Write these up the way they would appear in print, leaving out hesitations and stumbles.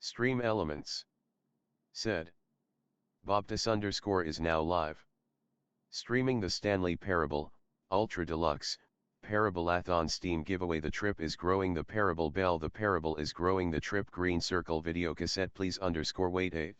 Stream elements. Said. Bobtus_ is now live. Streaming the Stanley Parable, Ultra Deluxe, Parabolathon Steam giveaway. The trip is growing. The Parable bell. The Parable is growing. The trip green circle video cassette. Please _wait 8.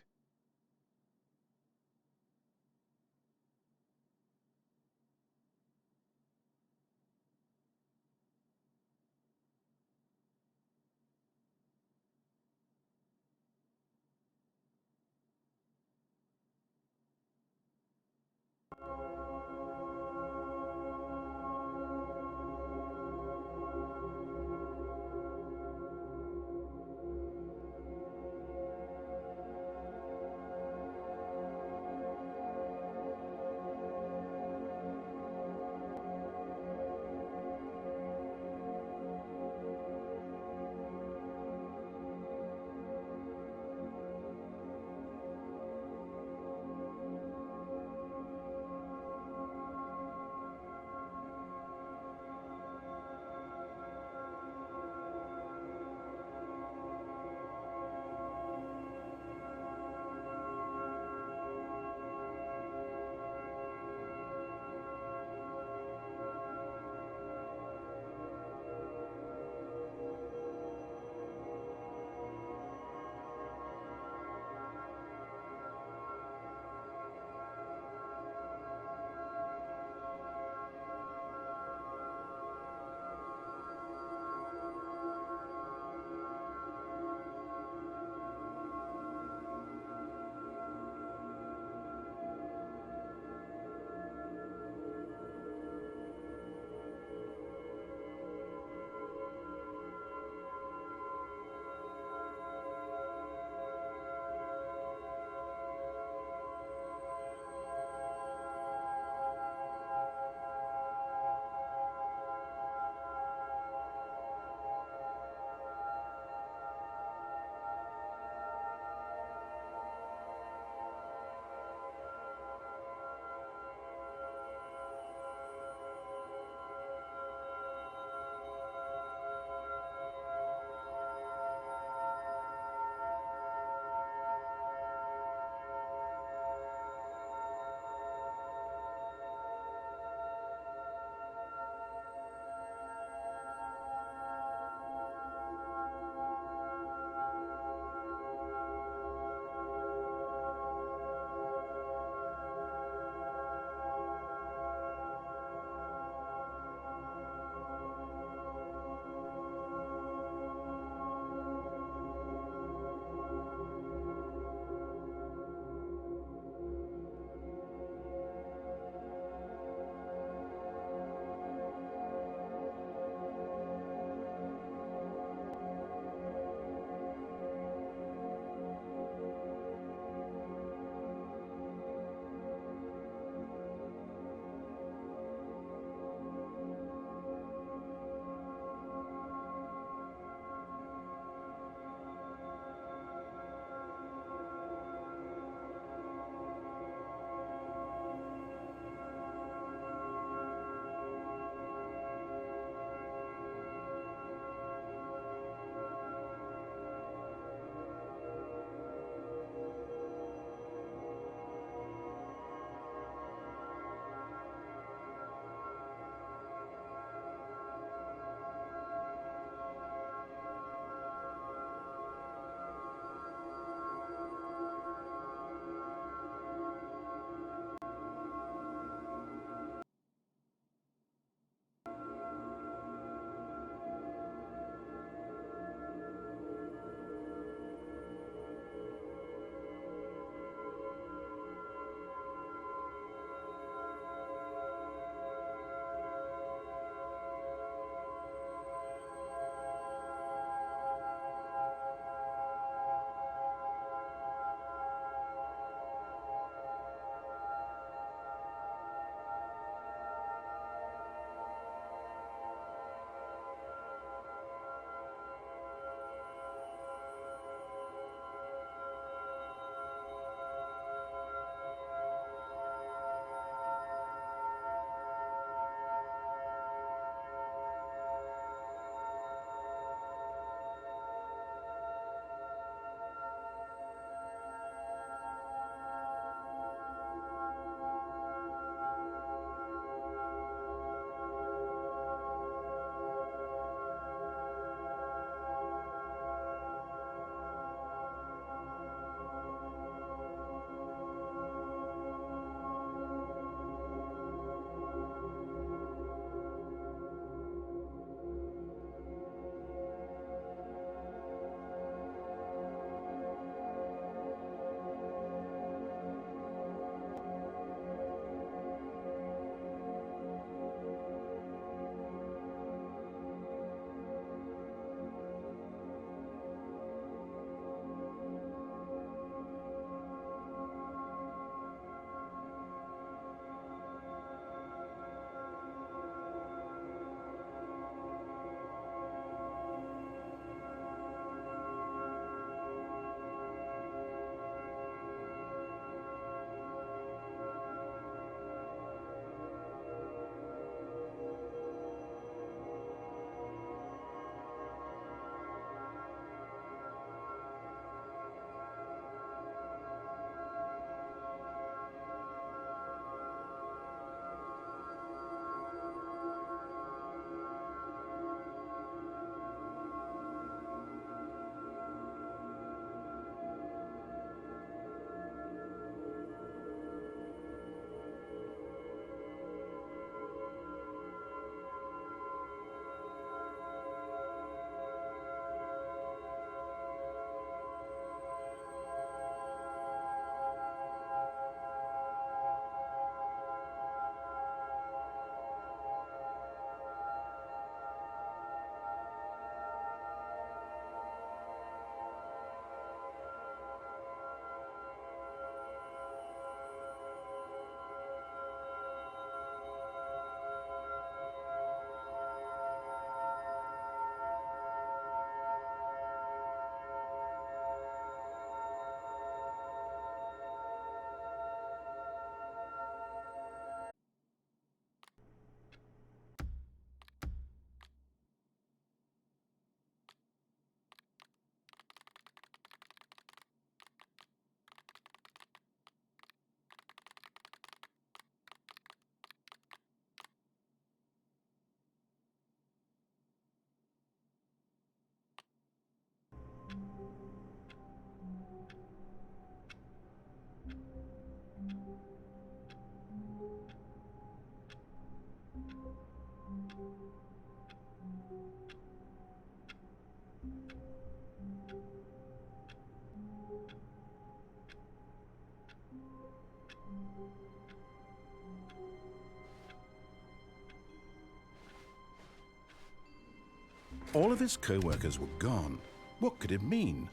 All of his co-workers were gone. What could it mean?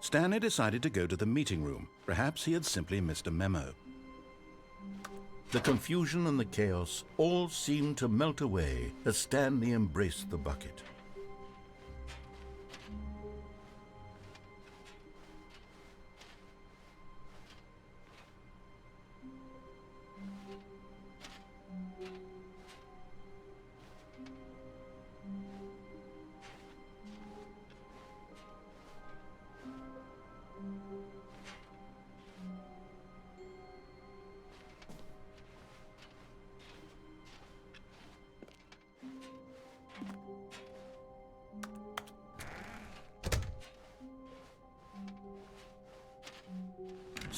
Stanley decided to go to the meeting room. Perhaps he had simply missed a memo. The confusion and the chaos all seemed to melt away as Stanley embraced the bucket.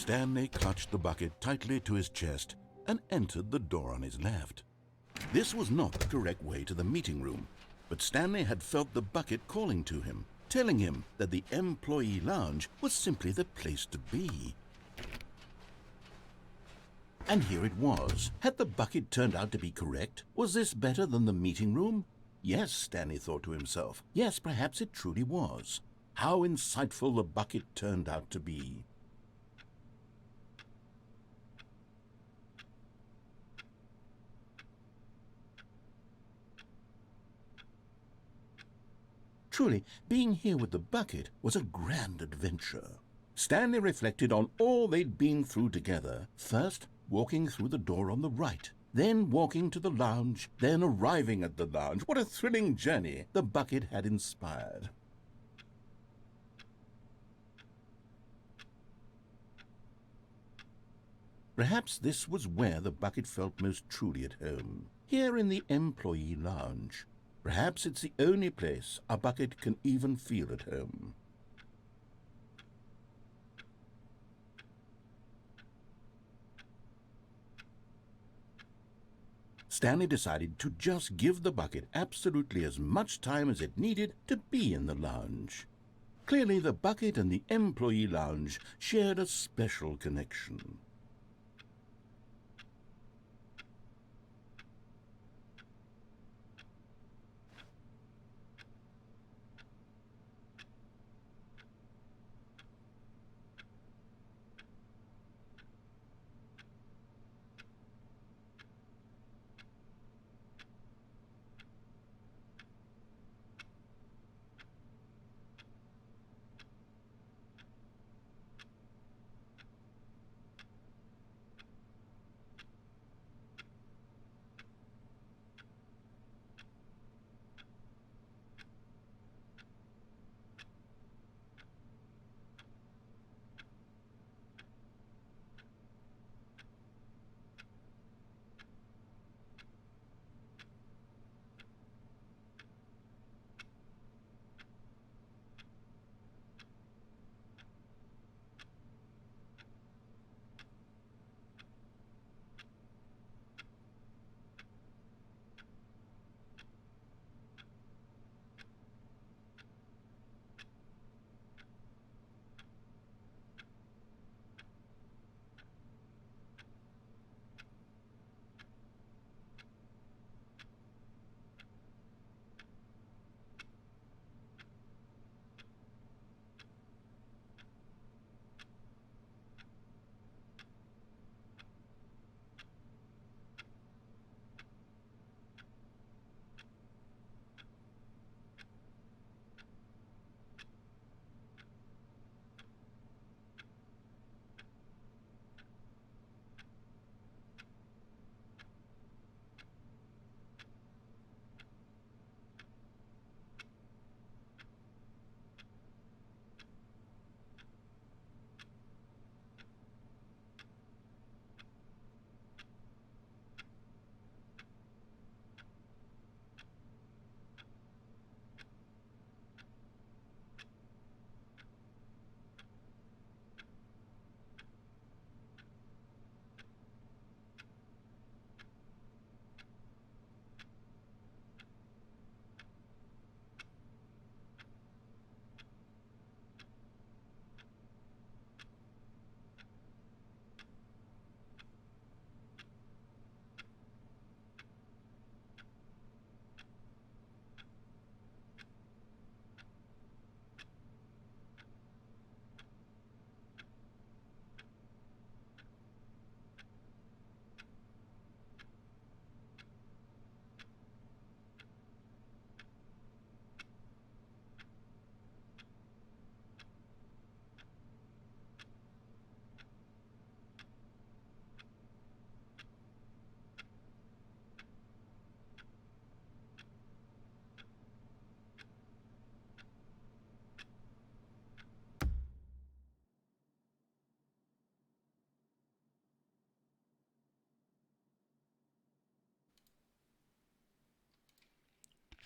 Stanley clutched the bucket tightly to his chest and entered the door on his left. This was not the correct way to the meeting room, but Stanley had felt the bucket calling to him, telling him that the employee lounge was simply the place to be. And here it was. Had the bucket turned out to be correct? Was this better than the meeting room? Yes, Stanley thought to himself. Yes, perhaps it truly was. How insightful the bucket turned out to be. Truly, being here with the bucket was a grand adventure. Stanley reflected on all they'd been through together. First, walking through the door on the right, then walking to the lounge, then arriving at the lounge. What a thrilling journey the bucket had inspired. Perhaps this was where the bucket felt most truly at home, here in the employee lounge. Perhaps it's the only place a bucket can even feel at home. Stanley decided to just give the bucket absolutely as much time as it needed to be in the lounge. Clearly, the bucket and the employee lounge shared a special connection.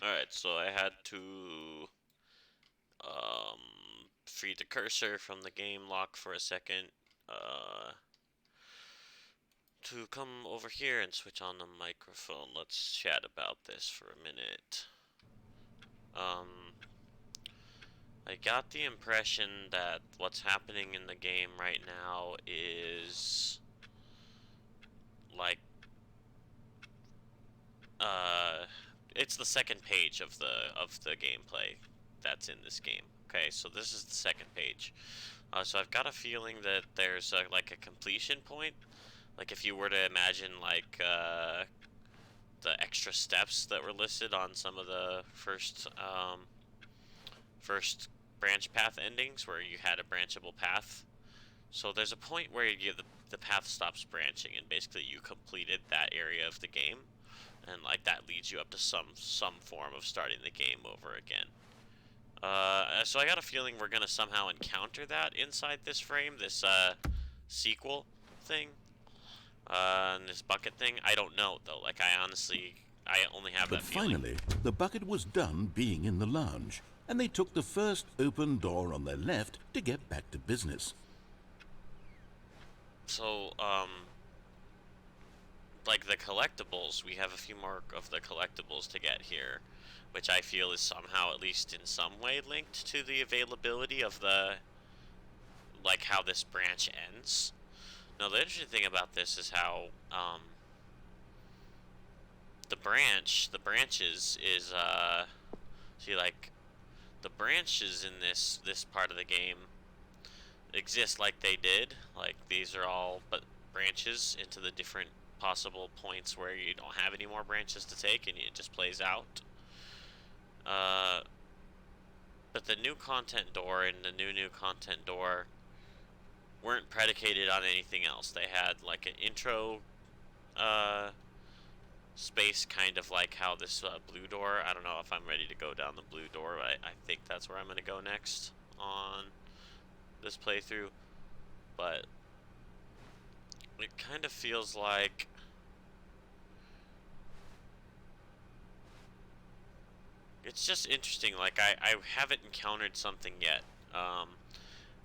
Alright, so I had to free the cursor from the game lock for a second to come over here and switch on the microphone. Let's chat about this for a minute. I got the impression that what's happening in the game right now is like it's the second page of the gameplay that's in this game. Okay, so this is the second page. So I've got a feeling that there's like a completion point. Like if you were to imagine like the extra steps that were listed on some of the first branch path endings where you had a branchable path. So there's a point where the path stops branching and basically you completed that area of the game, and like that leads you up to some form of starting the game over again. So I got a feeling we're gonna somehow encounter that inside this frame, this sequel thing, and this bucket thing. I don't know though. Like I only have But that feeling. finally, the bucket was done being in the lounge, and they took the first open door on their left to get back to business. So, like the collectibles, we have a few more of the collectibles to get here, which I feel is somehow, at least in some way, linked to the availability of like how this branch ends. Now, the interesting thing about this is how, the branches is, see, like, the branches in this part of the game exist like they did. Like, these are all but branches into the different possible points where you don't have any more branches to take and it just plays out. But the new content door and the new content door weren't predicated on anything else. They had like an intro space, kind of like how this blue door, I don't know if I'm ready to go down the blue door, but I think that's where I'm going to go next on this playthrough. But it kind of feels like it's just interesting. Like I haven't encountered something yet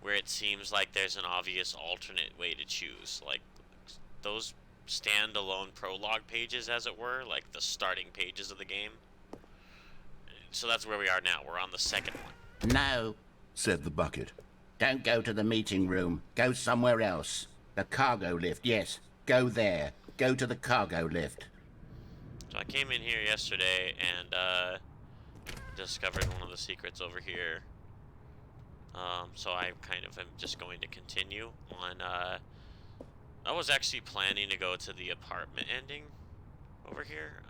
where it seems like there's an obvious alternate way to choose. Like those standalone prologue pages, as it were, like the starting pages of the game. So that's where we are now. We're on the second one. No, Said the bucket. don't go to the meeting room. Go somewhere else. The cargo lift, yes. Go there. Go to the cargo lift. So I came in here yesterday and discovered one of the secrets over here. So I kind of am just going to continue on. I was actually planning to go to the apartment ending over here,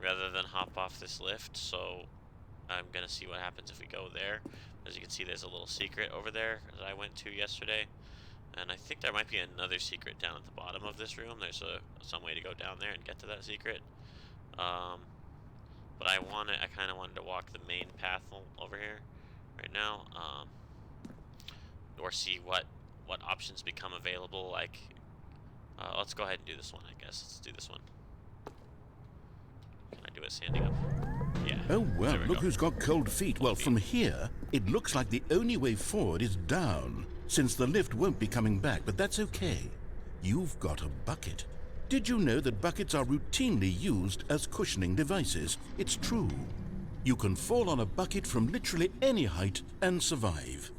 rather than hop off this lift. So I'm gonna see what happens if we go there. As you can see, there's a little secret over there that I went to yesterday, and I think there might be another secret down at the bottom of this room. There's some way to go down there and get to that secret. But I kind of wanted to walk the main path over here right now, or see what options become available. Like, let's go ahead and do this one. I guess let's do this one. Can I do it standing up? Yeah. Oh, well, There we look go. who's got cold feet. Well, from here, it looks like the only way forward is down, since the lift won't be coming back, but that's okay. You've got a bucket. Did you know that buckets are routinely used as cushioning devices? It's true. You can fall on a bucket from literally any height and survive.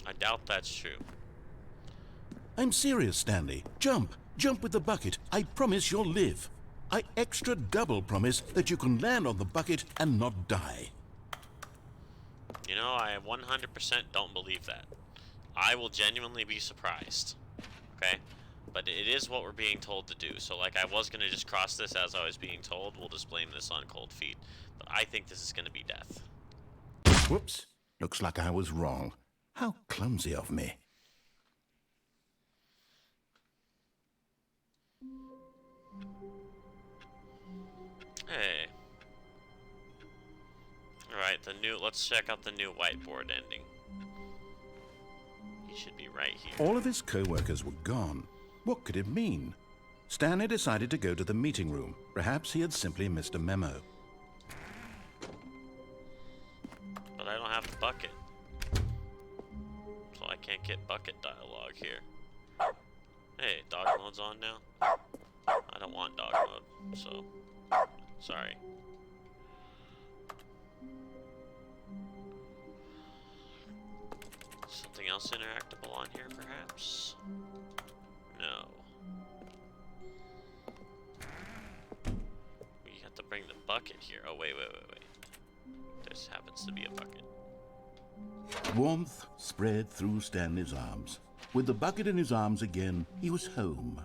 I doubt that's true. I'm serious, Stanley. Jump. Jump with the bucket. I promise you'll live. I extra double promise that you can land on the bucket and not die. You know, I 100% don't believe that. I will genuinely be surprised. Okay? But it is what we're being told to do. So, like, I was going to just cross this as I was being told. We'll just blame this on cold feet. But I think this is going to be death. Whoops. Looks like I was wrong. How clumsy of me. Hey. Alright, let's check out the new whiteboard ending. He should be right here. All of his co-workers were gone. What could it mean? Stanley decided to go to the meeting room. Perhaps he had simply missed a memo. But I don't have the bucket. So I can't get bucket dialogue here. Hey, dog mode's on now? I don't want dog mode, so... sorry. Something else interactable on here, perhaps? No. We have to bring the bucket here. Oh, wait. There happens to be a bucket. Warmth spread through Stanley's arms. With the bucket in his arms again, he was home.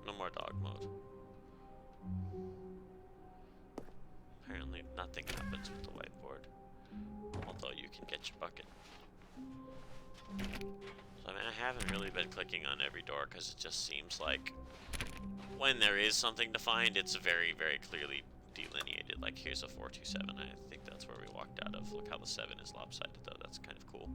No more dog mode. Apparently nothing happens with the whiteboard. Although you can get your bucket. So, I mean, I haven't really been clicking on every door because it just seems like when there is something to find, it's very, very clearly delineated. Like, here's a 427. I think that's where we walked out of. Look how the 7 is lopsided, though. That's kind of cool.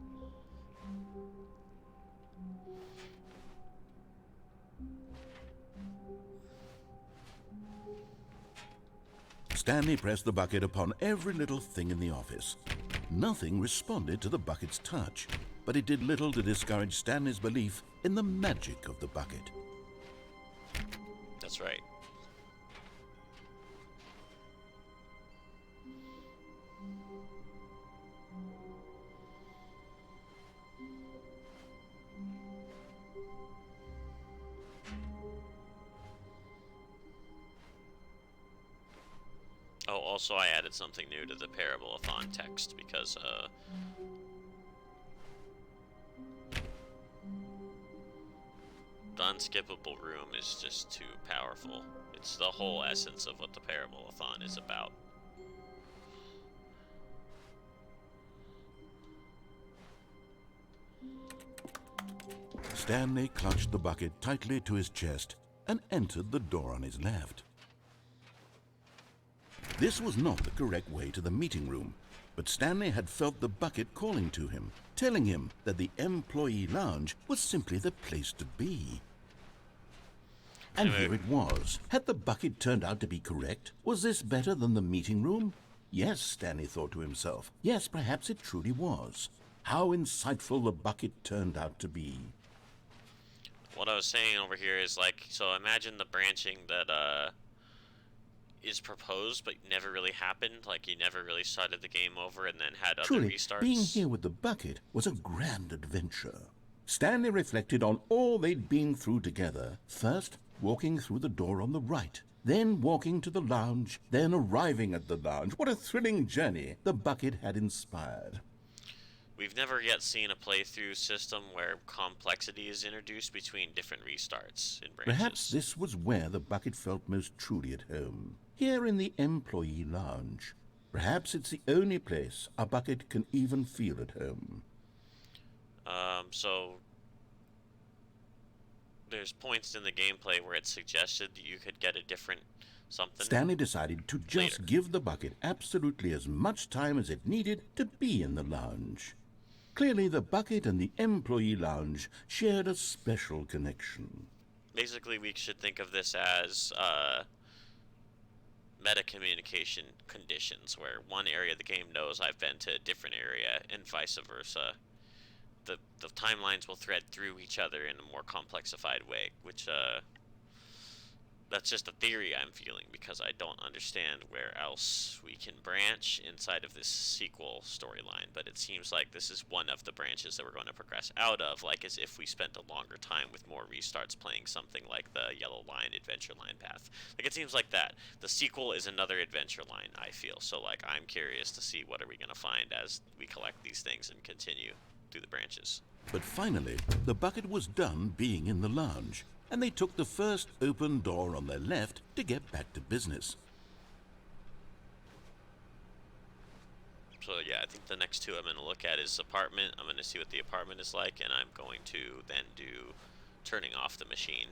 Stanley pressed the bucket upon every little thing in the office. Nothing responded to the bucket's touch, but it did little to discourage Stanley's belief in the magic of the bucket. That's right. Oh, also I added something new to the Parable-a-thon text because, the unskippable room is just too powerful. It's the whole essence of what the Parable-a-thon is about. Stanley clutched the bucket tightly to his chest and entered the door on his left. This was not the correct way to the meeting room, but Stanley had felt the bucket calling to him, telling him that the employee lounge was simply the place to be. And here it was. Had the bucket turned out to be correct? Was this better than the meeting room? Yes, Stanley thought to himself. Yes, perhaps it truly was. How insightful the bucket turned out to be. What I was saying over here is like, so imagine the branching that, is proposed but never really happened. Like, you never really started the game over and then had other Truly, restarts. being here with the bucket was a grand adventure. Stanley reflected on all they'd been through together. First, walking through the door on the right, then walking to the lounge, then arriving at the lounge. What a thrilling journey the bucket had inspired. We've never yet seen a playthrough system where complexity is introduced between different restarts in branches. Perhaps this was where the bucket felt most truly at home. Here in the employee lounge. Perhaps it's the only place a bucket can even feel at home. So there's points in the gameplay where it suggested that you could get a different something. Stanley decided to just give the bucket absolutely as much time as it needed to be in the lounge. Clearly, the bucket and the employee lounge shared a special connection. Basically, we should think of this as meta communication conditions, where one area of the game knows I've been to a different area, and vice versa. The timelines will thread through each other in a more complexified way, which that's just a theory I'm feeling, because I don't understand where else we can branch inside of this sequel storyline, but it seems like this is one of the branches that we're going to progress out of, like as if we spent a longer time with more restarts playing something like the Yellow Line Adventure Line path. Like, it seems like that. The sequel is another adventure line, I feel, so like I'm curious to see what are we going to find as we collect these things and continue through the branches. But finally, the bucket was done being in the lounge, and they took the first open door on their left to get back to business. So yeah, I think the next two I'm going to look at is apartment. I'm going to see what the apartment is like, and I'm going to then do turning off the machine.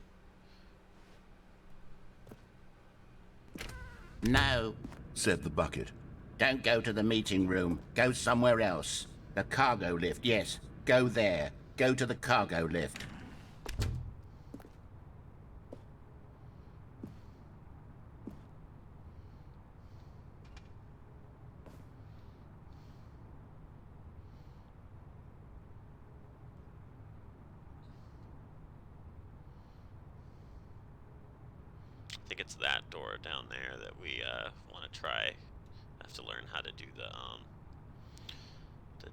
No, said the bucket. don't go to the meeting room. Go somewhere else. The cargo lift, yes. Go there. Go to the cargo lift. I think it's that door down there that we want to try. I have to learn how to do the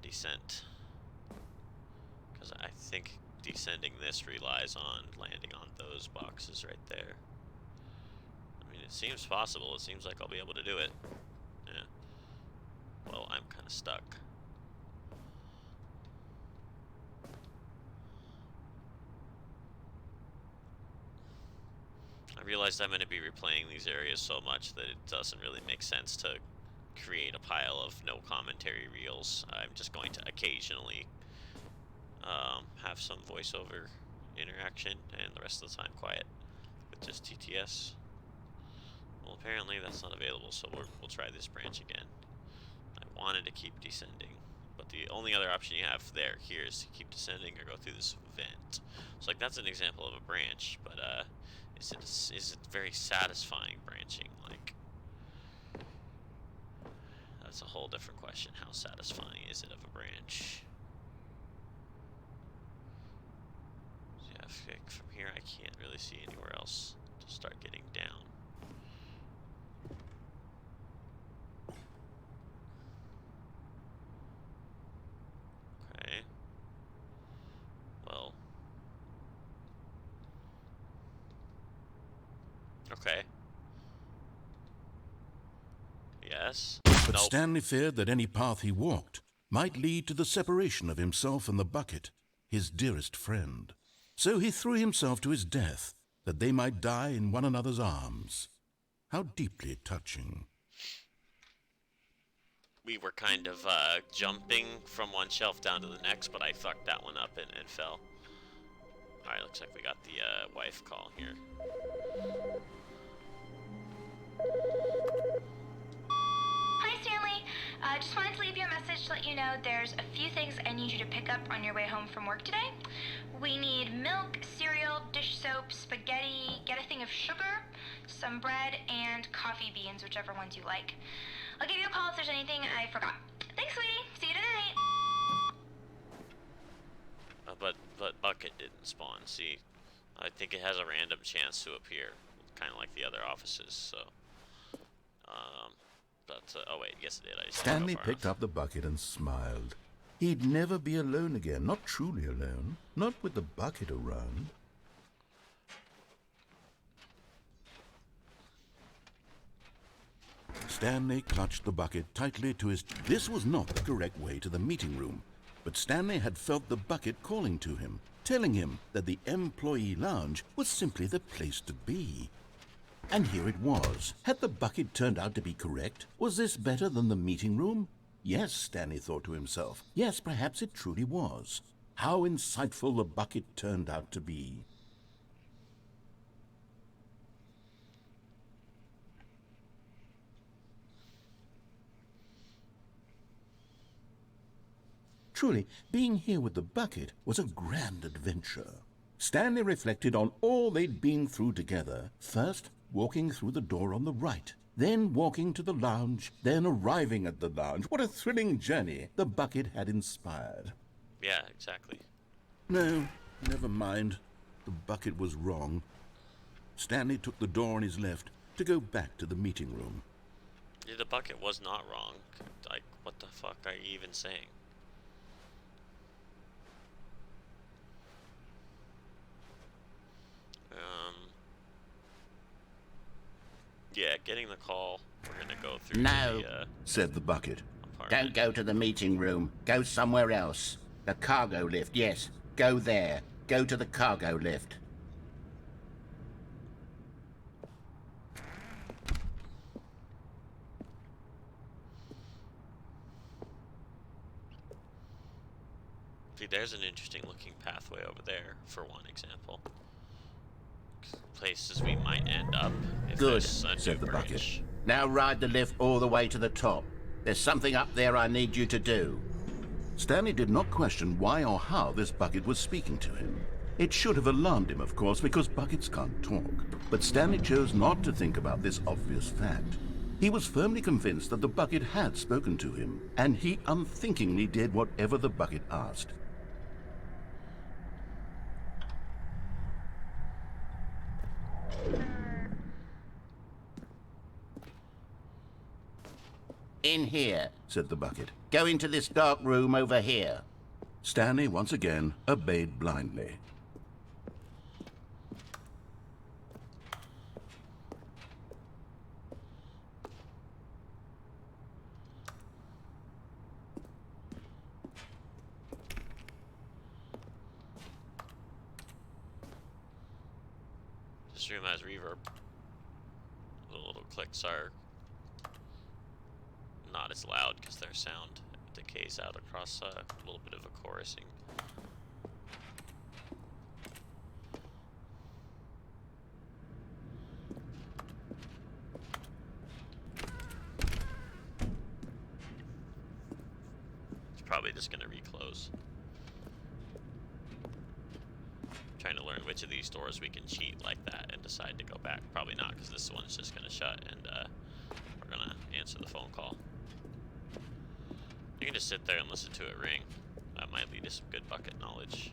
descent, because I think descending this relies on landing on those boxes right there. I mean, it seems possible. It seems like I'll be able to do it. Yeah. Well, I'm kind of stuck. I realized I'm going to be replaying these areas so much that it doesn't really make sense to create a pile of no commentary reels. I'm just going to occasionally have some voiceover interaction and the rest of the time quiet with just TTS. Well, apparently that's not available, so we'll try this branch again. I wanted to keep descending, but the only other option you have here is to keep descending or go through this vent. So like that's an example of a branch, but is it very satisfying branching? Like, that's a whole different question. How satisfying is it of a branch? So yeah, from here I can't really see anywhere else to start getting down. Okay. Well. Okay. Yes. But Nope. Stanley feared that any path he walked might lead to the separation of himself and the bucket, his dearest friend. So he threw himself to his death, that they might die in one another's arms. How deeply touching. We were kind of jumping from one shelf down to the next, but I fucked that one up and fell. Alright, looks like we got the wife call here. Hi, Stanley. Just wanted to leave you a message to let you know there's a few things I need you to pick up on your way home from work today. We need milk, cereal, dish soap, spaghetti, get a thing of sugar, some bread, and coffee beans, whichever ones you like. I'll give you a call if there's anything I forgot. Thanks, sweetie. See you tonight. But Bucket didn't spawn. See, I think it has a random chance to appear, kind of like the other offices. So, oh wait, yes it did. I just Stanley picked up the bucket and smiled. He'd never be alone again, not truly alone, not with the bucket around. Stanley clutched the bucket tightly to his... This was not the correct way to the meeting room, but Stanley had felt the bucket calling to him, telling him that the employee lounge was simply the place to be. And here it was. Had the bucket turned out to be correct? Was this better than the meeting room? Yes, Stanley thought to himself. Yes, perhaps it truly was. How insightful the bucket turned out to be. Truly, being here with the bucket was a grand adventure. Stanley reflected on all they'd been through together. First, walking through the door on the right, then walking to the lounge, then arriving at the lounge. What a thrilling journey the bucket had inspired. Yeah, exactly. No, never mind. The bucket was wrong. Stanley took the door on his left to go back to the meeting room. Yeah, the bucket was not wrong. Like, what the fuck are you even saying? Yeah, getting the call. We're gonna go through No, said the bucket. don't go to the meeting room. Go somewhere else. The cargo lift, yes. Go there. Go to the cargo lift. See, there's an interesting looking pathway over there, for one example. Places we might end up if Good, there's a said new the bucket. branch. Now ride the lift all the way to the top. There's something up there I need you to do. Stanley did not question why or how this bucket was speaking to him. It should have alarmed him, of course, because buckets can't talk. But Stanley chose not to think about this obvious fact. He was firmly convinced that the bucket had spoken to him, and he unthinkingly did whatever the bucket asked. In here, Said the bucket. go into this dark room over here. Stanley once again obeyed blindly. This room has reverb. The little clicks are not as loud because their sound decays out across a little bit of a chorusing. It's probably just gonna reclose. Trying to learn which of these doors we can cheat like that and decide to go back. Probably not, because this one's just gonna shut and we're gonna answer the phone call. You can just sit there and listen to it ring. That might lead to some good bucket knowledge.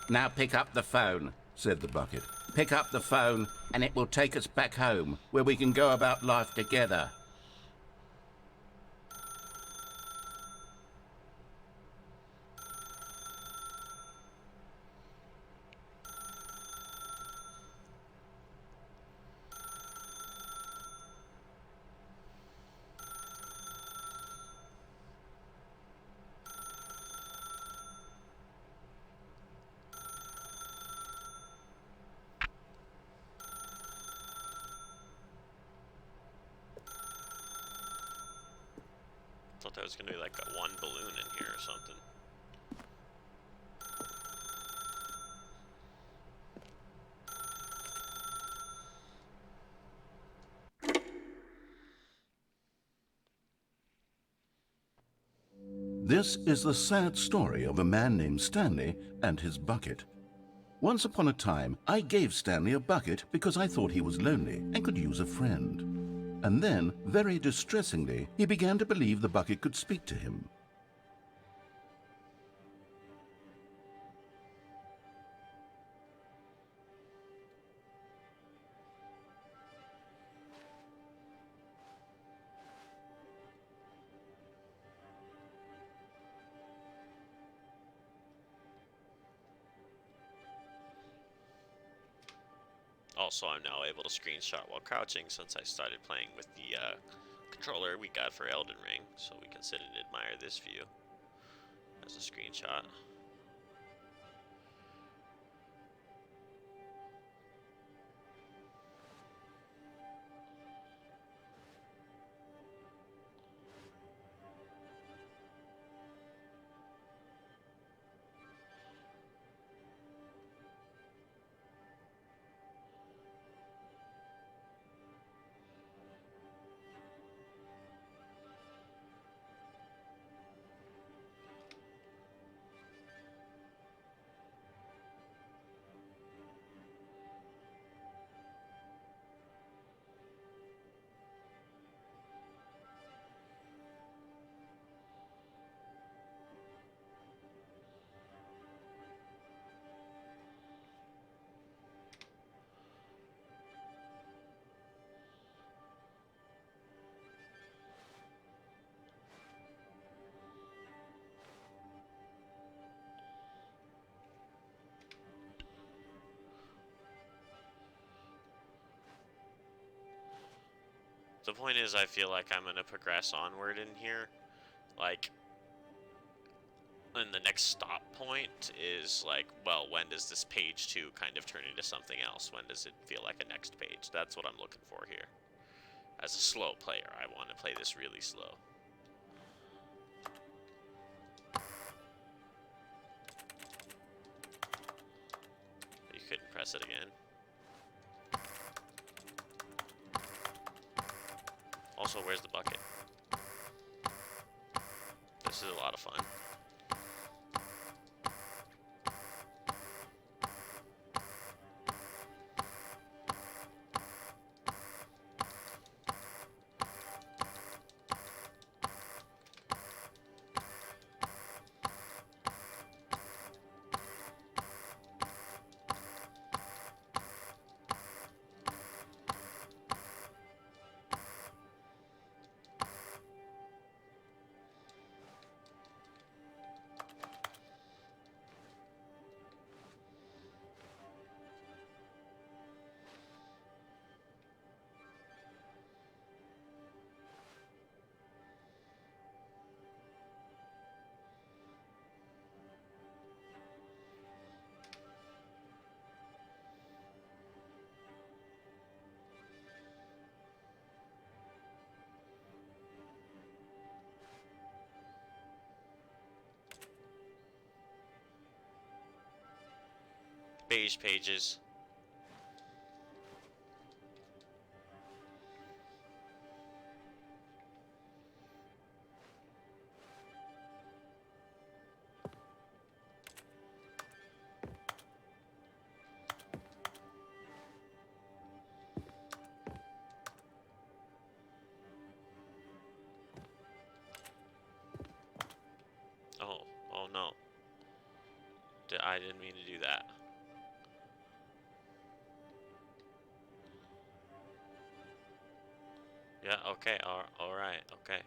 Now pick up the phone. Said the bucket. Pick up the phone and it will take us back home, where we can go about life together. Thought there was gonna be like one balloon in here or something. This is the sad story of a man named Stanley and his bucket. Once upon a time, I gave Stanley a bucket because I thought he was lonely and could use a friend. And then, very distressingly, he began to believe the bucket could speak to him. Also, I'm now able to screenshot while crouching since I started playing with the controller we got for Elden Ring, so we can sit and admire this view as a screenshot. The point is, I feel like I'm gonna progress onward in here. Like, and the next stop point is like, well, when does this page 2 kind of turn into something else? When does it feel like a next page? That's what I'm looking for here. As a slow player, I want to play this really slow. You could press it again. Also, where's the bucket? This is a lot of fun. Beige pages. Oh no. I didn't mean to do that. Yeah, okay, alright, okay.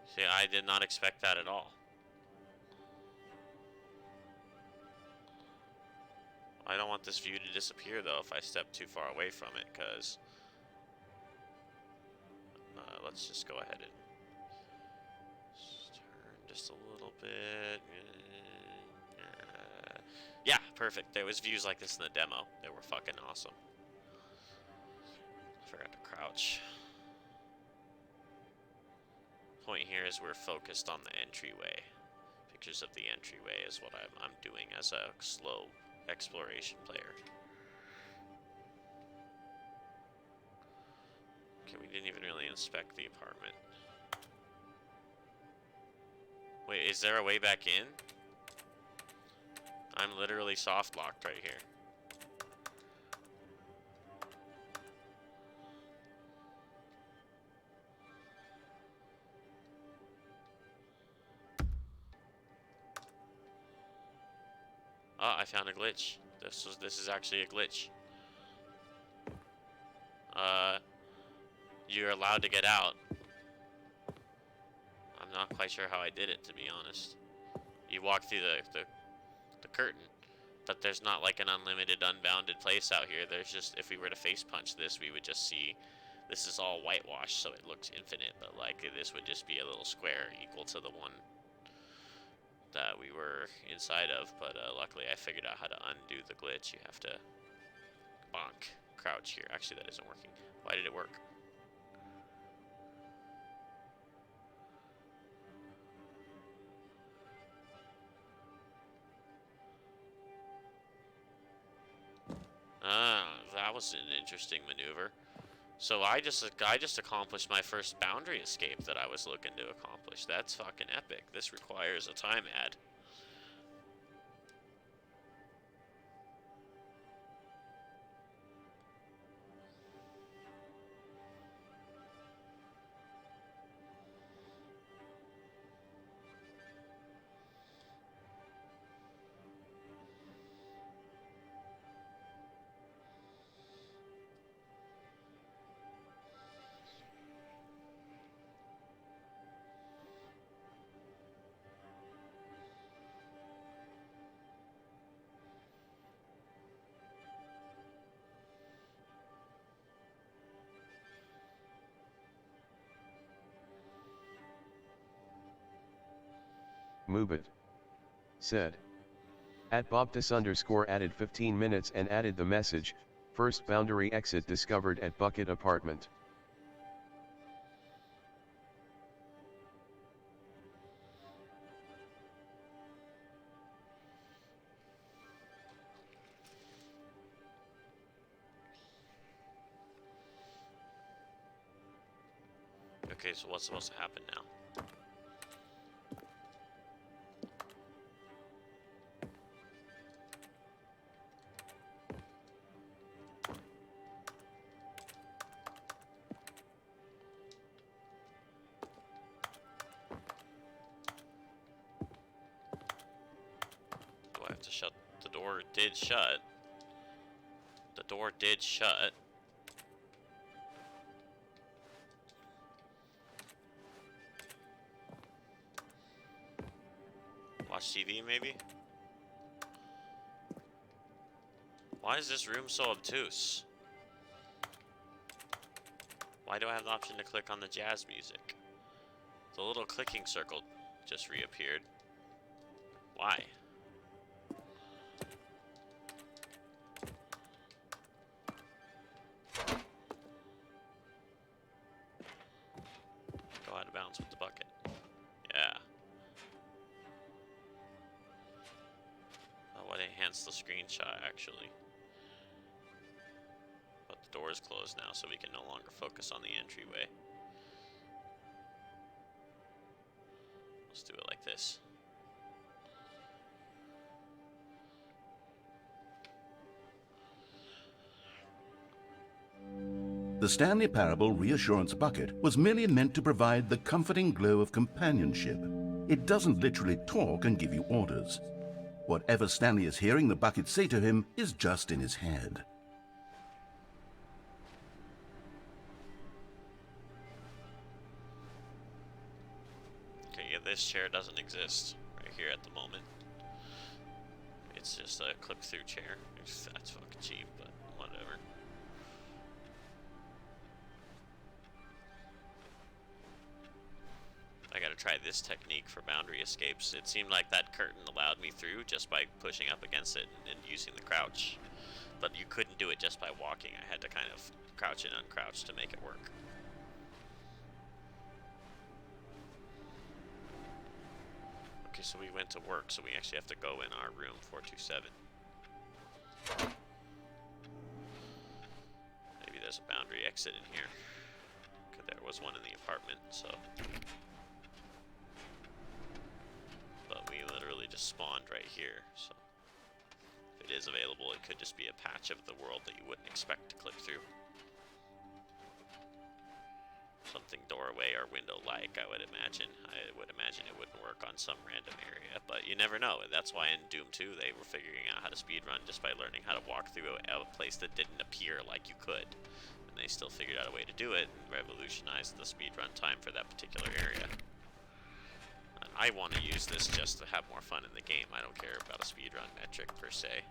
See, I did not expect that at all. I don't want this view to disappear, though, if I step too far away from it, because... let's just go ahead and... turn just a little bit... yeah, perfect. There was views like this in the demo. They were fucking awesome. Forgot to crouch. Point here is we're focused on the entryway. Pictures of the entryway is what I'm doing as a slow exploration player. Okay, we didn't even really inspect the apartment. Wait, is there a way back in? I'm literally soft locked right here. Oh, I found a glitch. This is actually a glitch. You're allowed to get out. I'm not quite sure how I did it, to be honest. You walk through the curtain, but there's not like an unlimited, unbounded place out here. There's just, if we were to face punch this, we would just see this is all whitewashed, so it looks infinite, but like this would just be a little square equal to the one that we were inside of. But luckily I figured out how to undo the glitch. You have to bonk, crouch here. Actually, that isn't working. Why did it work? Ah, that was an interesting maneuver. So I just accomplished my first boundary escape that I was looking to accomplish. That's fucking epic. This requires a time ad. Mubit said. At Bobtus_ added 15 minutes and added the message, first boundary exit discovered at Bucket Apartment. Okay, so what's supposed to happen now? Do I have to shut the door? It did shut. The door did shut. Watch TV, maybe? Why is this room so obtuse? Why do I have the option to click on the jazz music? The little clicking circle just reappeared. Why? Go out of bounds with the bucket. Yeah. Oh, what enhanced the screenshot, actually. But the door is closed now, so we can no longer focus on the entryway. Let's do it like this. The Stanley Parable Reassurance Bucket was merely meant to provide the comforting glow of companionship. It doesn't literally talk and give you orders. Whatever Stanley is hearing the bucket say to him is just in his head. Okay, yeah, this chair doesn't exist right here at the moment. It's just a clip-through chair. That's fucking cheap, but whatever. I gotta try this technique for boundary escapes. It seemed like that curtain allowed me through just by pushing up against it and using the crouch. But you couldn't do it just by walking. I had to kind of crouch and uncrouch to make it work. Okay, so we went to work, so we actually have to go in our room 427. Maybe there's a boundary exit in here. Okay, there was one in the apartment, so... But we literally just spawned right here, so... If it is available, it could just be a patch of the world that you wouldn't expect to click through. Something doorway or window-like, I would imagine. I would imagine it wouldn't work on some random area, but you never know. That's why in Doom 2 they were figuring out how to speedrun just by learning how to walk through a place that didn't appear like you could. And they still figured out a way to do it and revolutionized the speedrun time for that particular area. And I want to use this just to have more fun in the game. I don't care about a speedrun metric per se.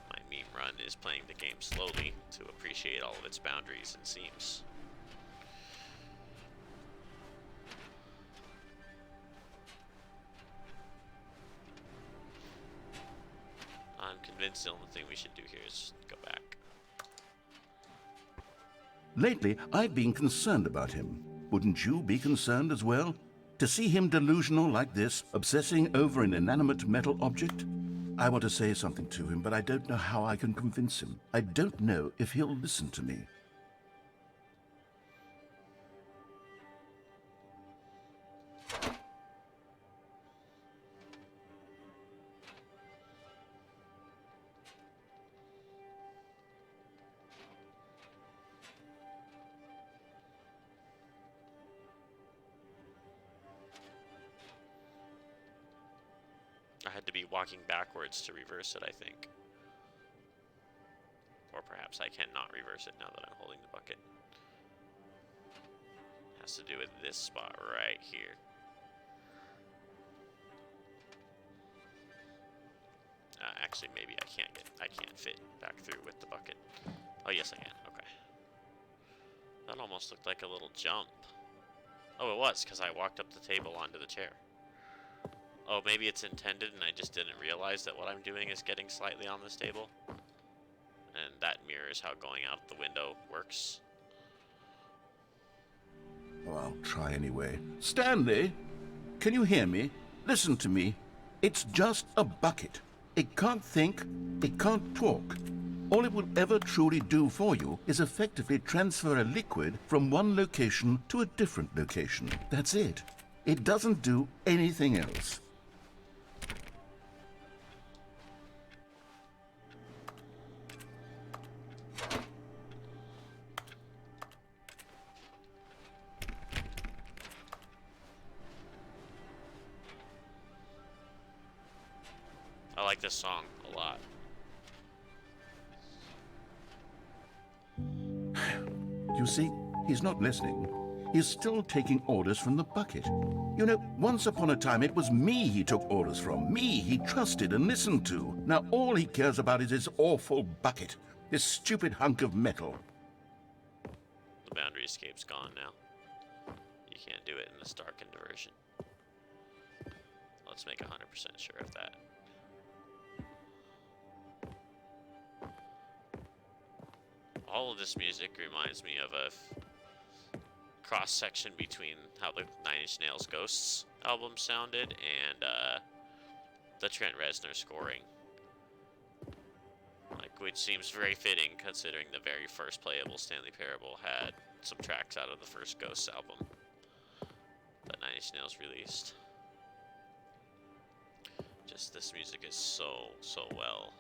My meme run is playing the game slowly to appreciate all of its boundaries and seams. I'm convinced the only thing we should do here is go back. Lately, I've been concerned about him. Wouldn't you be concerned as well? To see him delusional like this, obsessing over an inanimate metal object? I want to say something to him, but I don't know how I can convince him. I don't know if he'll listen to me. I had to be walking backwards to reverse it, I think. Or perhaps I cannot reverse it now that I'm holding the bucket. Has to do with this spot right here. Actually, maybe I can't fit back through with the bucket. Oh, yes I can, okay. That almost looked like a little jump. Oh, it was, because I walked up the table onto the chair. Oh, maybe it's intended and I just didn't realize that what I'm doing is getting slightly on this table. And that mirrors how going out the window works. Oh, I'll try anyway. Stanley, can you hear me? Listen to me. It's just a bucket. It can't think. It can't talk. All it will ever truly do for you is effectively transfer a liquid from one location to a different location. That's it. It doesn't do anything else. I like this song a lot. You see, he's not listening. He's still taking orders from the bucket. You know, once upon a time it was me he took orders from. Me he trusted and listened to. Now all he cares about is his awful bucket. This stupid hunk of metal. The boundary escape's gone now. You can't do it in this darkened version. Let's make 100% sure of that. All of this music reminds me of a cross-section between how the Nine Inch Nails Ghosts album sounded and the Trent Reznor scoring. Which seems very fitting considering the very first playable Stanley Parable had some tracks out of the first Ghosts album that Nine Inch Nails released. Just this music is so well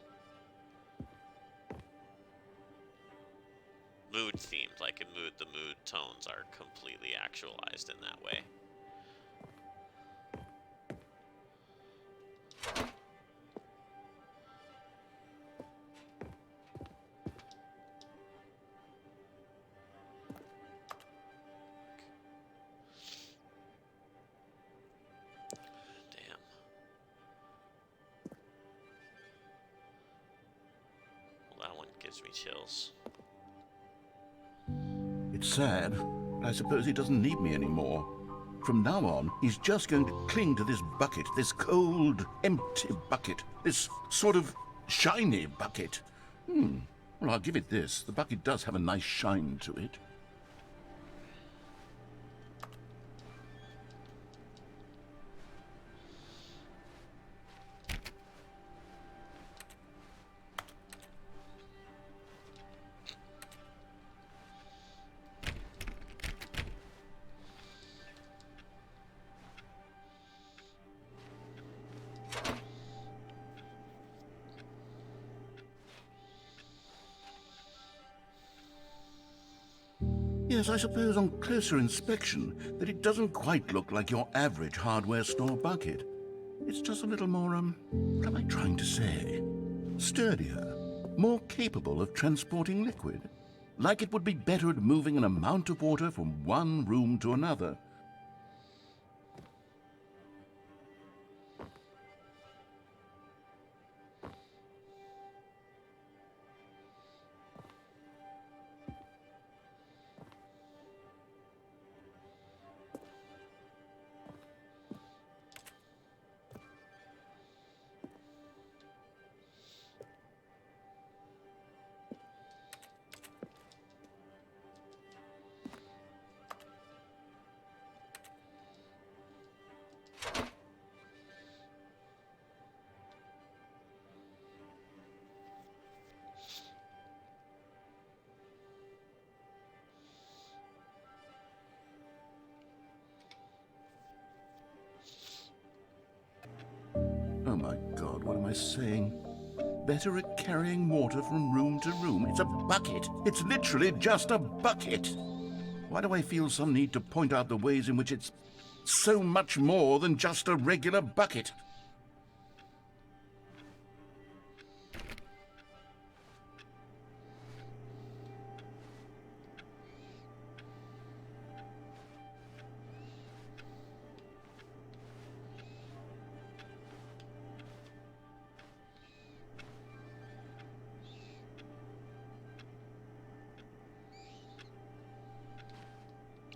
mood themed, like in mood, the mood tones are completely actualized in that way. Damn. Well, that one gives me chills. It's sad, but I suppose he doesn't need me anymore. From now on, he's just going to cling to this bucket, this cold, empty bucket, this sort of shiny bucket. Well, I'll give it this. The bucket does have a nice shine to it. Yes, I suppose on closer inspection that it doesn't quite look like your average hardware store bucket. It's just a little more, what am I trying to say? Sturdier, more capable of transporting liquid. Like it would be better at moving an amount of water from one room to another. Oh my God, what am I saying? Better at carrying water from room to room. It's a bucket. It's literally just a bucket. Why do I feel some need to point out the ways in which it's so much more than just a regular bucket?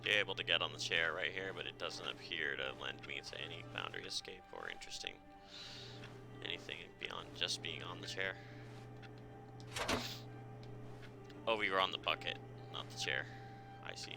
You're able to get on the chair right here, but it doesn't appear to lend me to any boundary escape or interesting anything beyond just being on the chair. Oh, we were on the bucket, not the chair. I see.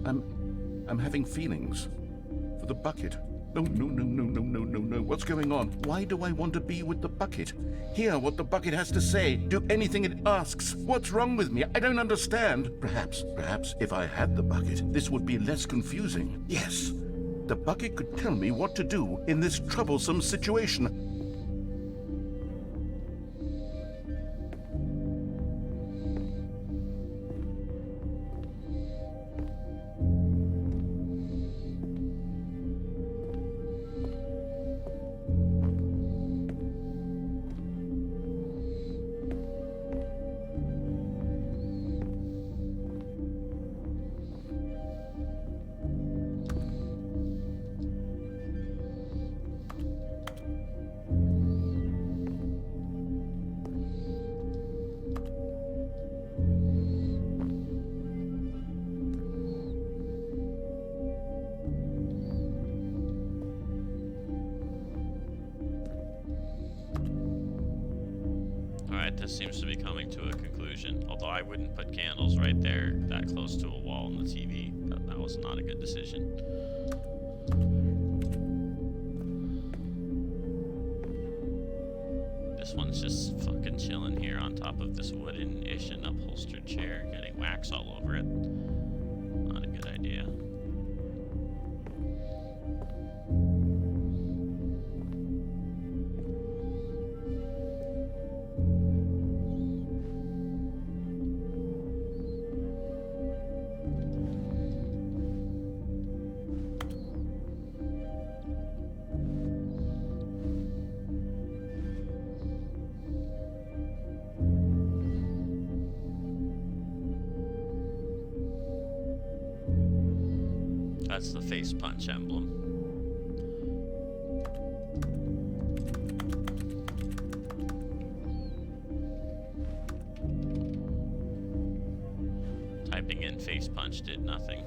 I'm having feelings for the bucket. No, no, no, no, no, no, no, no. What's going on? Why do I want to be with the bucket? Hear what the bucket has to say. Do anything it asks. What's wrong with me? I don't understand. Perhaps if I had the bucket, this would be less confusing. Yes, the bucket could tell me what to do in this troublesome situation. Alright, this seems to be coming to a conclusion. Although I wouldn't put candles right there, that close to a wall in the TV. That was not a good decision. This one's just fucking chilling here on top of this wooden-ish and upholstered chair, getting wax all over it. Not a good idea. That's the face punch emblem. Typing in face punch did nothing.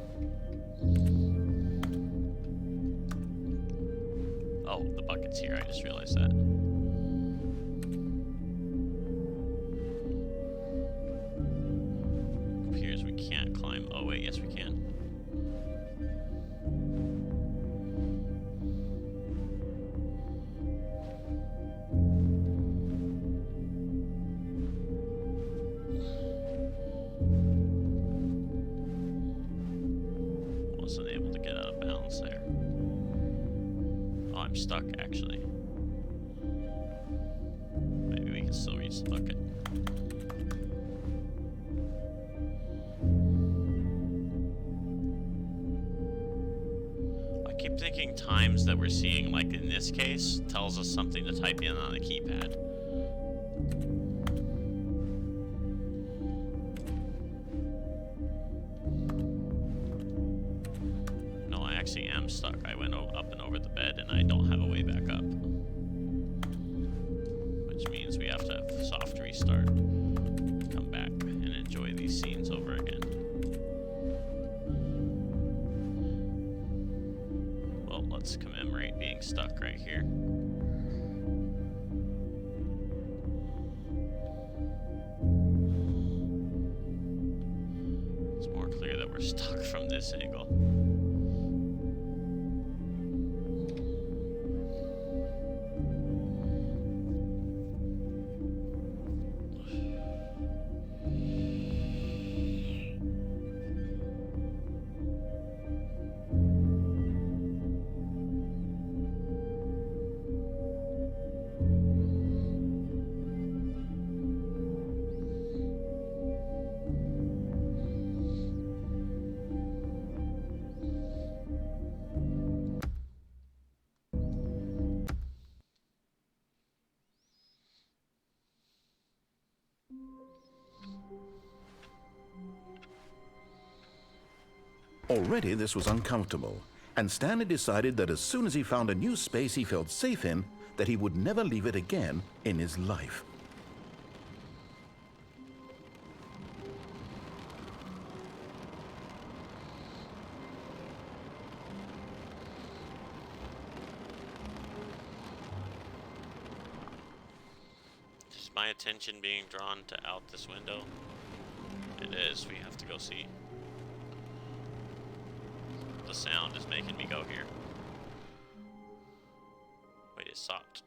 Oh, the bucket's here, I just realized that. Appears we can't climb. Oh wait, yes we can. Wasn't able to get out of bounds there. Oh, I'm stuck actually. Maybe we can still reach the bucket. I keep thinking times that we're seeing, like in this case, tells us something to type in on the keypad. No, I actually am stuck. I went up and over the bed and I don't have a way back up. Which means we have to have a soft restart. Come back and enjoy these scenes over again. Well, let's commemorate being stuck right here. It's more clear that we're stuck from this angle. Already this was uncomfortable, and Stanley decided that as soon as he found a new space he felt safe in, that he would never leave it again in his life. Is my attention being drawn to out this window? It is. We have to go see. the sound is making me go here. Wait, it stopped.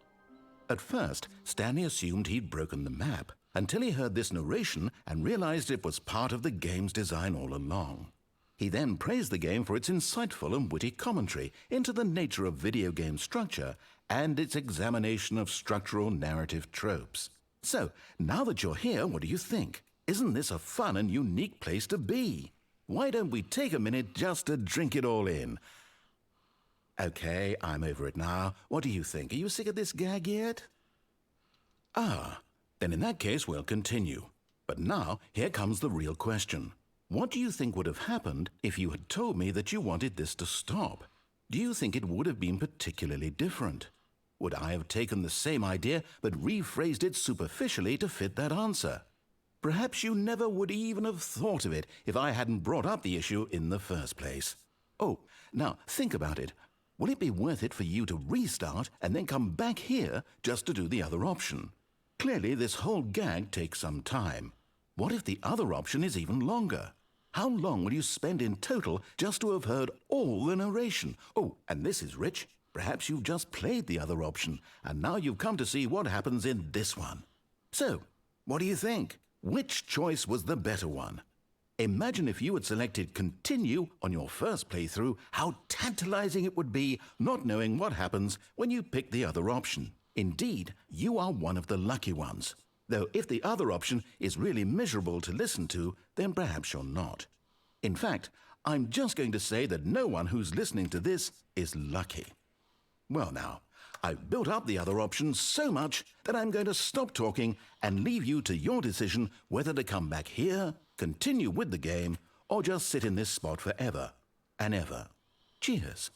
At first, Stanley assumed he'd broken the map until he heard this narration and realized it was part of the game's design all along. He then praised the game for its insightful and witty commentary into the nature of video game structure and its examination of structural narrative tropes. So, now that you're here, what do you think? Isn't this a fun and unique place to be? Why don't we take a minute just to drink it all in? Okay, I'm over it now. What do you think? Are you sick of this gag yet? Ah, then in that case we'll continue. But now, here comes the real question. What do you think would have happened if you had told me that you wanted this to stop? Do you think it would have been particularly different? Would I have taken the same idea but rephrased it superficially to fit that answer? Perhaps you never would even have thought of it if I hadn't brought up the issue in the first place. Oh, now think about it. Will it be worth it for you to restart and then come back here just to do the other option? Clearly, this whole gag takes some time. What if the other option is even longer? How long will you spend in total just to have heard all the narration? Oh, and this is rich. Perhaps you've just played the other option, and now you've come to see what happens in this one. So, what do you think? Which choice was the better one? Imagine if you had selected continue on your first playthrough, how tantalizing it would be not knowing what happens when you pick the other option. Indeed, you are one of the lucky ones. Though if the other option is really miserable to listen to, then perhaps you're not. In fact, I'm just going to say that no one who's listening to this is lucky. Well now, I've built up the other options so much that I'm going to stop talking and leave you to your decision whether to come back here, continue with the game, or just sit in this spot forever and ever. Cheers.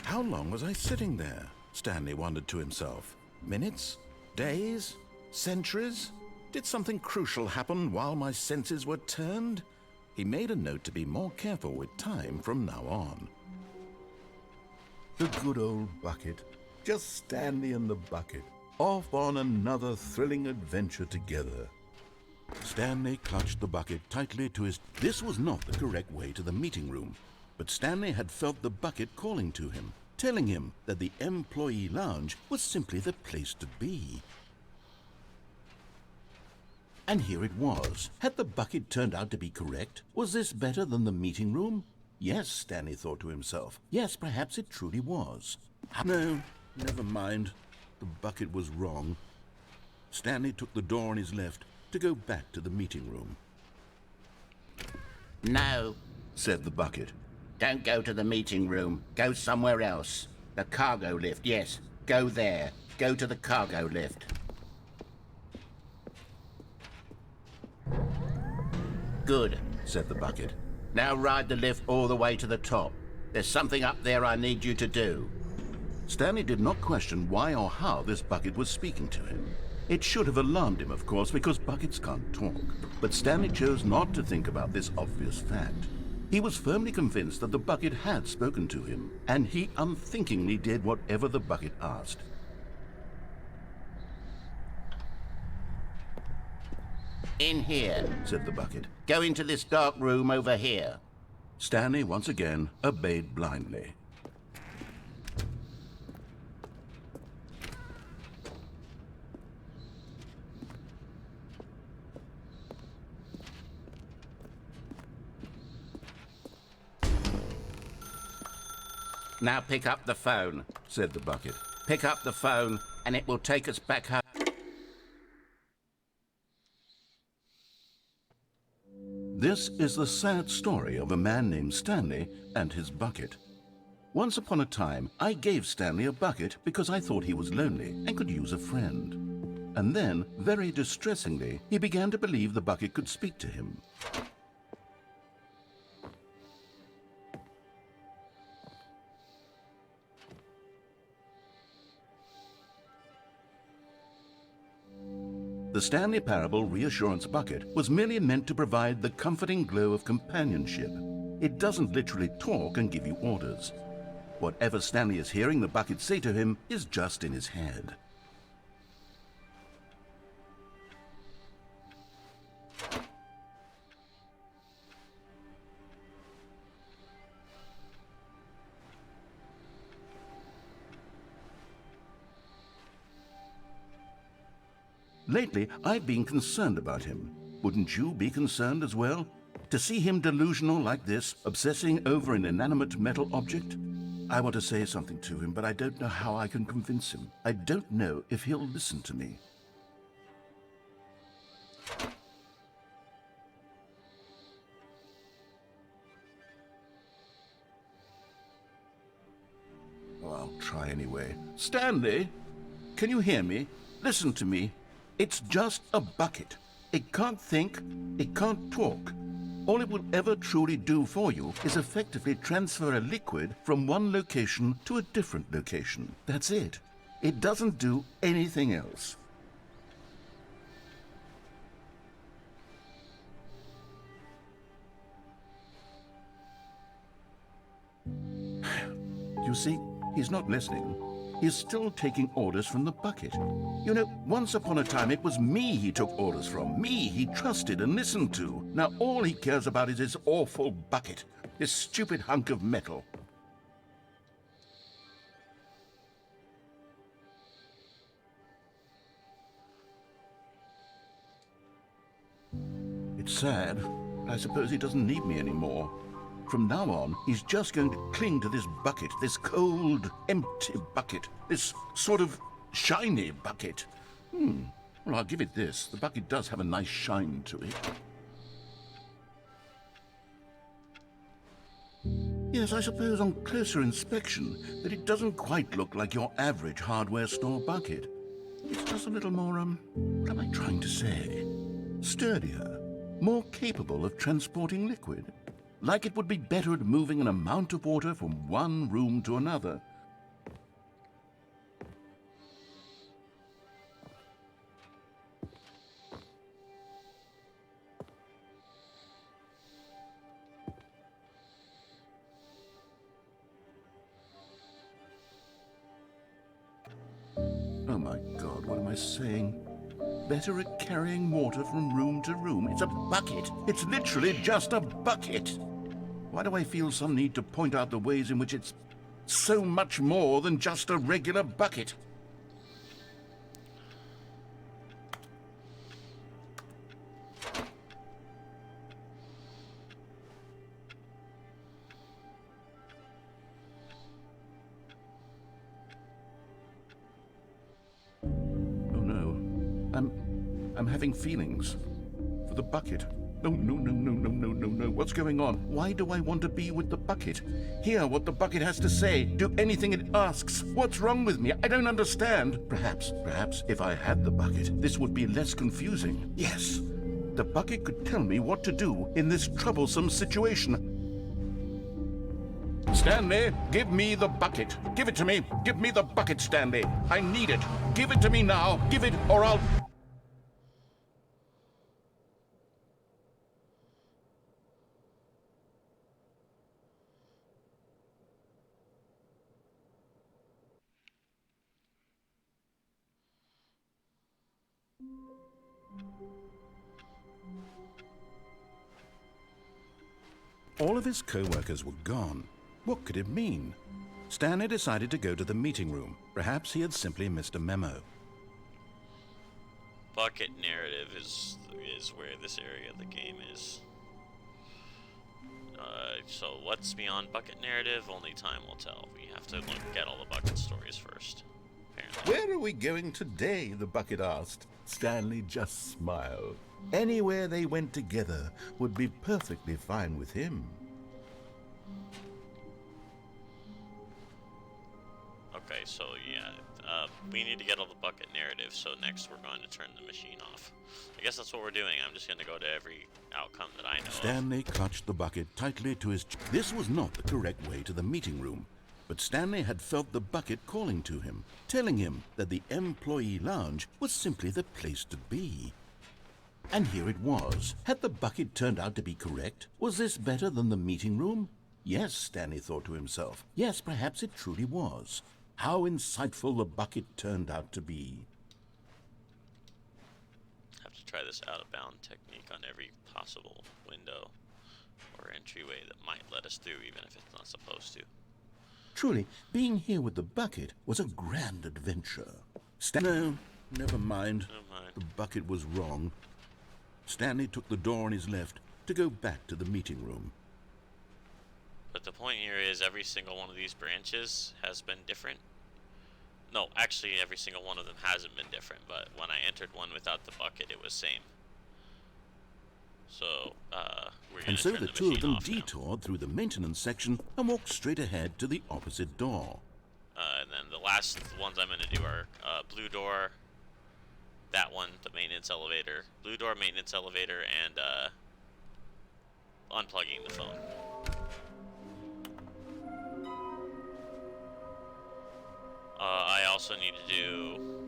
How long was I sitting there? Stanley wondered to himself. Minutes? Days? Centuries? Did something crucial happen while my senses were turned? He made a note to be more careful with time from now on. The good old bucket. Just Stanley and the bucket. Off on another thrilling adventure together. Stanley clutched the bucket tightly to his... This was not the correct way to the meeting room, but Stanley had felt the bucket calling to him, telling him that the employee lounge was simply the place to be. And here it was. Had the bucket turned out to be correct? Was this better than the meeting room? Yes, Stanley thought to himself. Yes, perhaps it truly was. No, never mind. The bucket was wrong. Stanley took the door on his left to go back to the meeting room. No, Said the bucket. don't go to the meeting room. Go somewhere else. The cargo lift, yes. Go there. Go to the cargo lift. Good, Said the bucket. now ride the lift all the way to the top. There's something up there I need you to do. Stanley did not question why or how this bucket was speaking to him. It should have alarmed him, of course, because buckets can't talk. But Stanley chose not to think about this obvious fact. He was firmly convinced that the bucket had spoken to him, and he unthinkingly did whatever the bucket asked. In here. Said the bucket. Go into this dark room over here. Stanley once again obeyed blindly. Now pick up the phone. Said the bucket. Pick up the phone and it will take us back home. This This is the sad story of a man named Stanley and his bucket. Once upon a time, I gave Stanley a bucket because I thought he was lonely and could use a friend. And then, very distressingly, he began to believe the bucket could speak to him. The Stanley Parable Reassurance Bucket was merely meant to provide the comforting glow of companionship. It doesn't literally talk and give you orders. Whatever Stanley is hearing the bucket say to him is just in his head. Lately, I've been concerned about him. Wouldn't you be concerned as well? To see him delusional like this, obsessing over an inanimate metal object? I want to say something to him, but I don't know how I can convince him. I don't know if he'll listen to me. Oh, I'll try anyway. Stanley, can you hear me? Listen to me. It's just a bucket. It can't think, it can't talk. All it will ever truly do for you is effectively transfer a liquid from one location to a different location. That's it. It doesn't do anything else. You see, he's not listening. He's still taking orders from the bucket. You know, once upon a time it was me he took orders from. Me he trusted and listened to. Now all he cares about is his awful bucket. This stupid hunk of metal. It's sad. I suppose he doesn't need me anymore. From now on, he's just going to cling to this bucket, this cold, empty bucket, this sort of shiny bucket. Well, I'll give it this. The bucket does have a nice shine to it. Yes, I suppose on closer inspection that it doesn't quite look like your average hardware store bucket. It's just a little more, what am I trying to say? Sturdier, more capable of transporting liquid. Like it would be better at moving an amount of water from one room to another. Oh my God, what am I saying? Better at carrying water from room to room. It's a bucket. It's literally just a bucket. Why do I feel some need to point out the ways in which it's so much more than just a regular bucket? Oh no, I'm having feelings for the bucket. No, no, no, no, no, no, no, no. What's going on? Why do I want to be with the bucket? Hear what the bucket has to say. Do anything it asks. What's wrong with me? I don't understand. Perhaps if I had the bucket, this would be less confusing. Yes, the bucket could tell me what to do in this troublesome situation. Stanley, give me the bucket. Give it to me. Give me the bucket, Stanley. I need it. Give it to me now. Give it, or I'll... All of his co-workers were gone. What could it mean? Stanley decided to go to the meeting room. Perhaps he had simply missed a memo. Bucket narrative is where this area of the game is. So what's beyond bucket narrative? Only time will tell. We have to look at all the bucket stories first, apparently. Where are we going today? The bucket asked. Stanley just smiled. Anywhere they went together would be perfectly fine with him. Okay, so yeah, we need to get all the bucket narrative, so next we're going to turn the machine off. I guess that's what we're doing. I'm just going to go to every outcome that I know Stanley clutched the bucket tightly to his chest. This was not the correct way to the meeting room, but Stanley had felt the bucket calling to him, telling him that the employee lounge was simply the place to be. And here it was. Had the bucket turned out to be correct? Was this better than the meeting room? Yes, Stanley thought to himself. Yes, perhaps it truly was. How insightful the bucket turned out to be. Have to try this out-of-bound technique on every possible window or entryway that might let us through, even if it's not supposed to. Truly, being here with the bucket was a grand adventure. No, never mind. The bucket was wrong. Stanley took the door on his left to go back to the meeting room. But the point here is every single one of these branches has been different. No, actually every single one of them hasn't been different, but when I entered one without the bucket, it was same. So, we're going And to so turn the the two of machine them off now. detoured through the maintenance section and walked straight ahead to the opposite door. And then the last ones I'm going to do are blue door, that one, the maintenance elevator, blue door, maintenance elevator, and unplugging the phone. I also need to do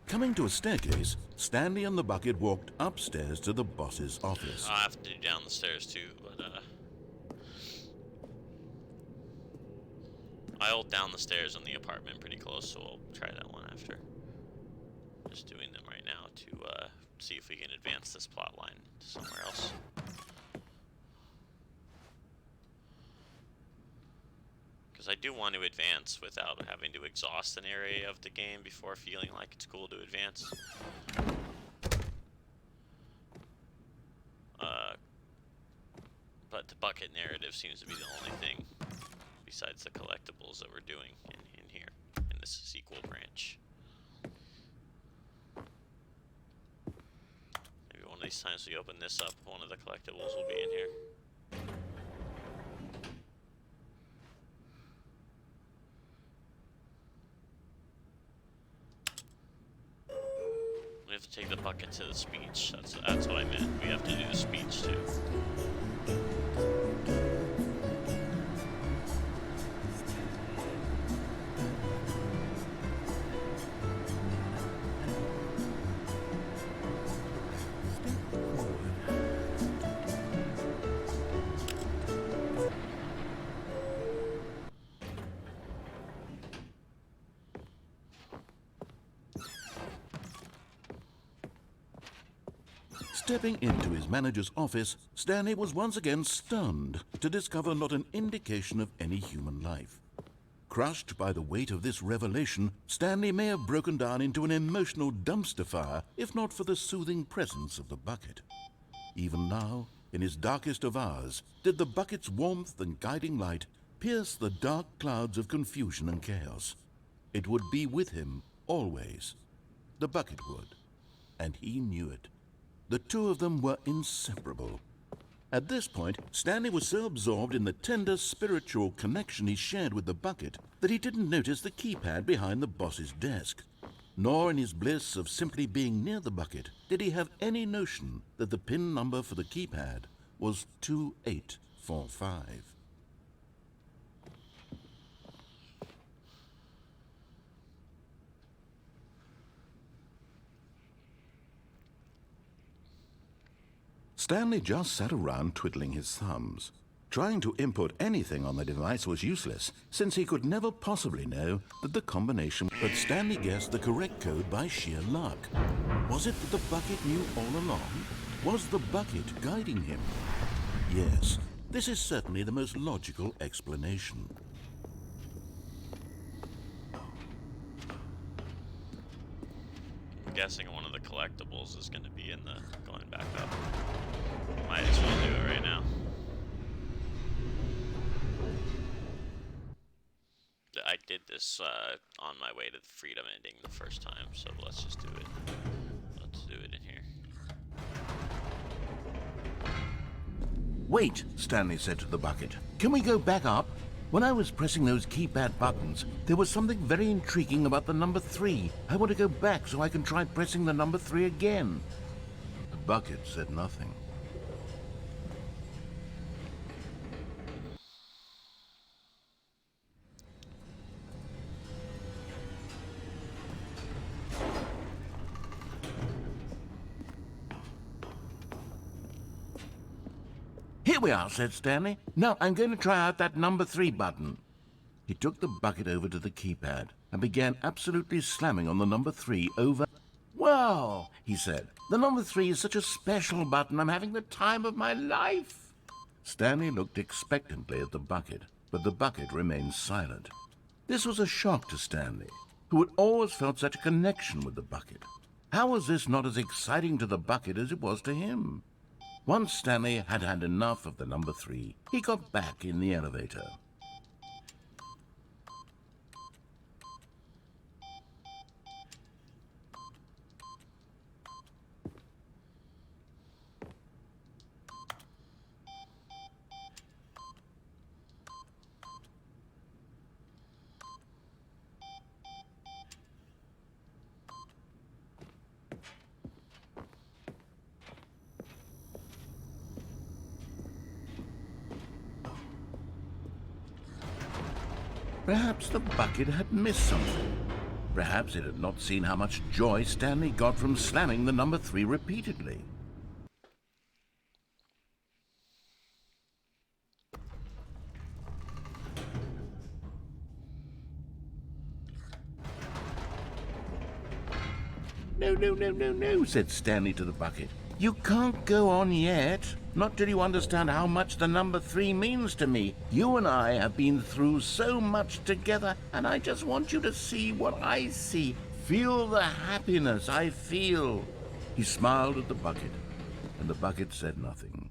Coming to a staircase, Stanley and the bucket walked upstairs to the boss's office. I'll have to do down the stairs too, but I hold down the stairs in the apartment pretty close, so I'll try that one after. Just doing them right now to see if we can advance this plot line to somewhere else. Because I do want to advance without having to exhaust an area of the game before feeling like it's cool to advance. But the bucket narrative seems to be the only thing besides the collectibles that we're doing in here, in this sequel branch. Maybe one of these times we open this up, one of the collectibles will be in here. We have to take the bucket to the speech. That's what I meant. We have to do the speech too. Stepping into his manager's office, Stanley was once again stunned to discover not an indication of any human life. Crushed by the weight of this revelation, Stanley may have broken down into an emotional dumpster fire if not for the soothing presence of the bucket. Even now, in his darkest of hours, did the bucket's warmth and guiding light pierce the dark clouds of confusion and chaos. It would be with him always. The bucket would, and he knew it. The two of them were inseparable. At this point, Stanley was so absorbed in the tender spiritual connection he shared with the bucket that he didn't notice the keypad behind the boss's desk. Nor in his bliss of simply being near the bucket did he have any notion that the PIN number for the keypad was 2845. Stanley just sat around twiddling his thumbs. Trying to input anything on the device was useless, since he could never possibly know that the combination... But Stanley guessed the correct code by sheer luck. Was it that the bucket knew all along? Was the bucket guiding him? Yes, this is certainly the most logical explanation. guessing one of the collectibles is going to be in the going back up. Might as well do it right now. I did this on my way to the freedom ending the first time, so let's just do it. Let's do it in here. Wait, Stanley said to the bucket. Can we go back up? When I was pressing those keypad buttons, there was something very intriguing about the number 3. I want to go back so I can try pressing the number 3 again. The bucket said nothing. Here we are, said Stanley. Now I'm going to try out that number 3 button. He took the bucket over to the keypad and began absolutely slamming on the number 3 over. Wow, he said. The number 3 is such a special button. I'm having the time of my life. Stanley looked expectantly at the bucket, but the bucket remained silent. This was a shock to Stanley, who had always felt such a connection with the bucket. How was this not as exciting to the bucket as it was to him? Once Stanley had had enough of the number 3, he got back in the elevator. Perhaps the bucket had missed something. Perhaps it had not seen how much joy Stanley got from slamming the number 3 repeatedly. No, said Stanley to the bucket. You can't go on yet. Not till you understand how much the number 3 means to me. You and I have been through so much together, and I just want you to see what I see. Feel the happiness I feel. He smiled at the bucket, and the bucket said nothing.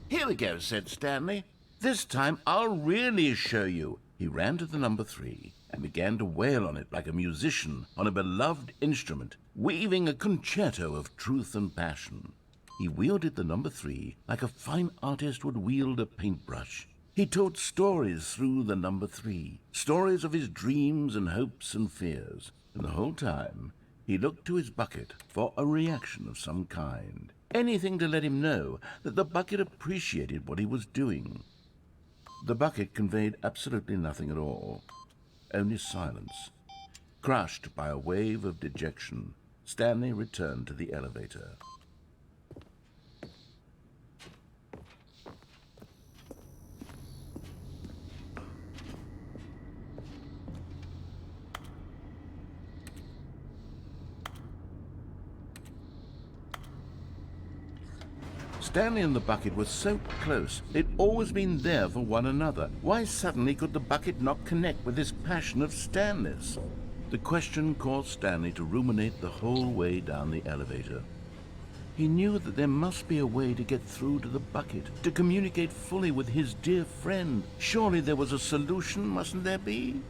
Here we go, said Stanley. This time I'll really show you. He ran to the number 3 and began to wail on it like a musician on a beloved instrument, weaving a concerto of truth and passion. He wielded the number 3 like a fine artist would wield a paintbrush. He told stories through the number 3, stories of his dreams and hopes and fears, and the whole time he looked to his bucket for a reaction of some kind. Anything to let him know that the bucket appreciated what he was doing. The bucket conveyed absolutely nothing at all, only silence. Crushed by a wave of dejection, Stanley returned to the elevator. Stanley and the bucket were so close. They'd always been there for one another. Why suddenly could the bucket not connect with this passion of Stanley's? The question caused Stanley to ruminate the whole way down the elevator. He knew that there must be a way to get through to the bucket, to communicate fully with his dear friend. Surely there was a solution, mustn't there be?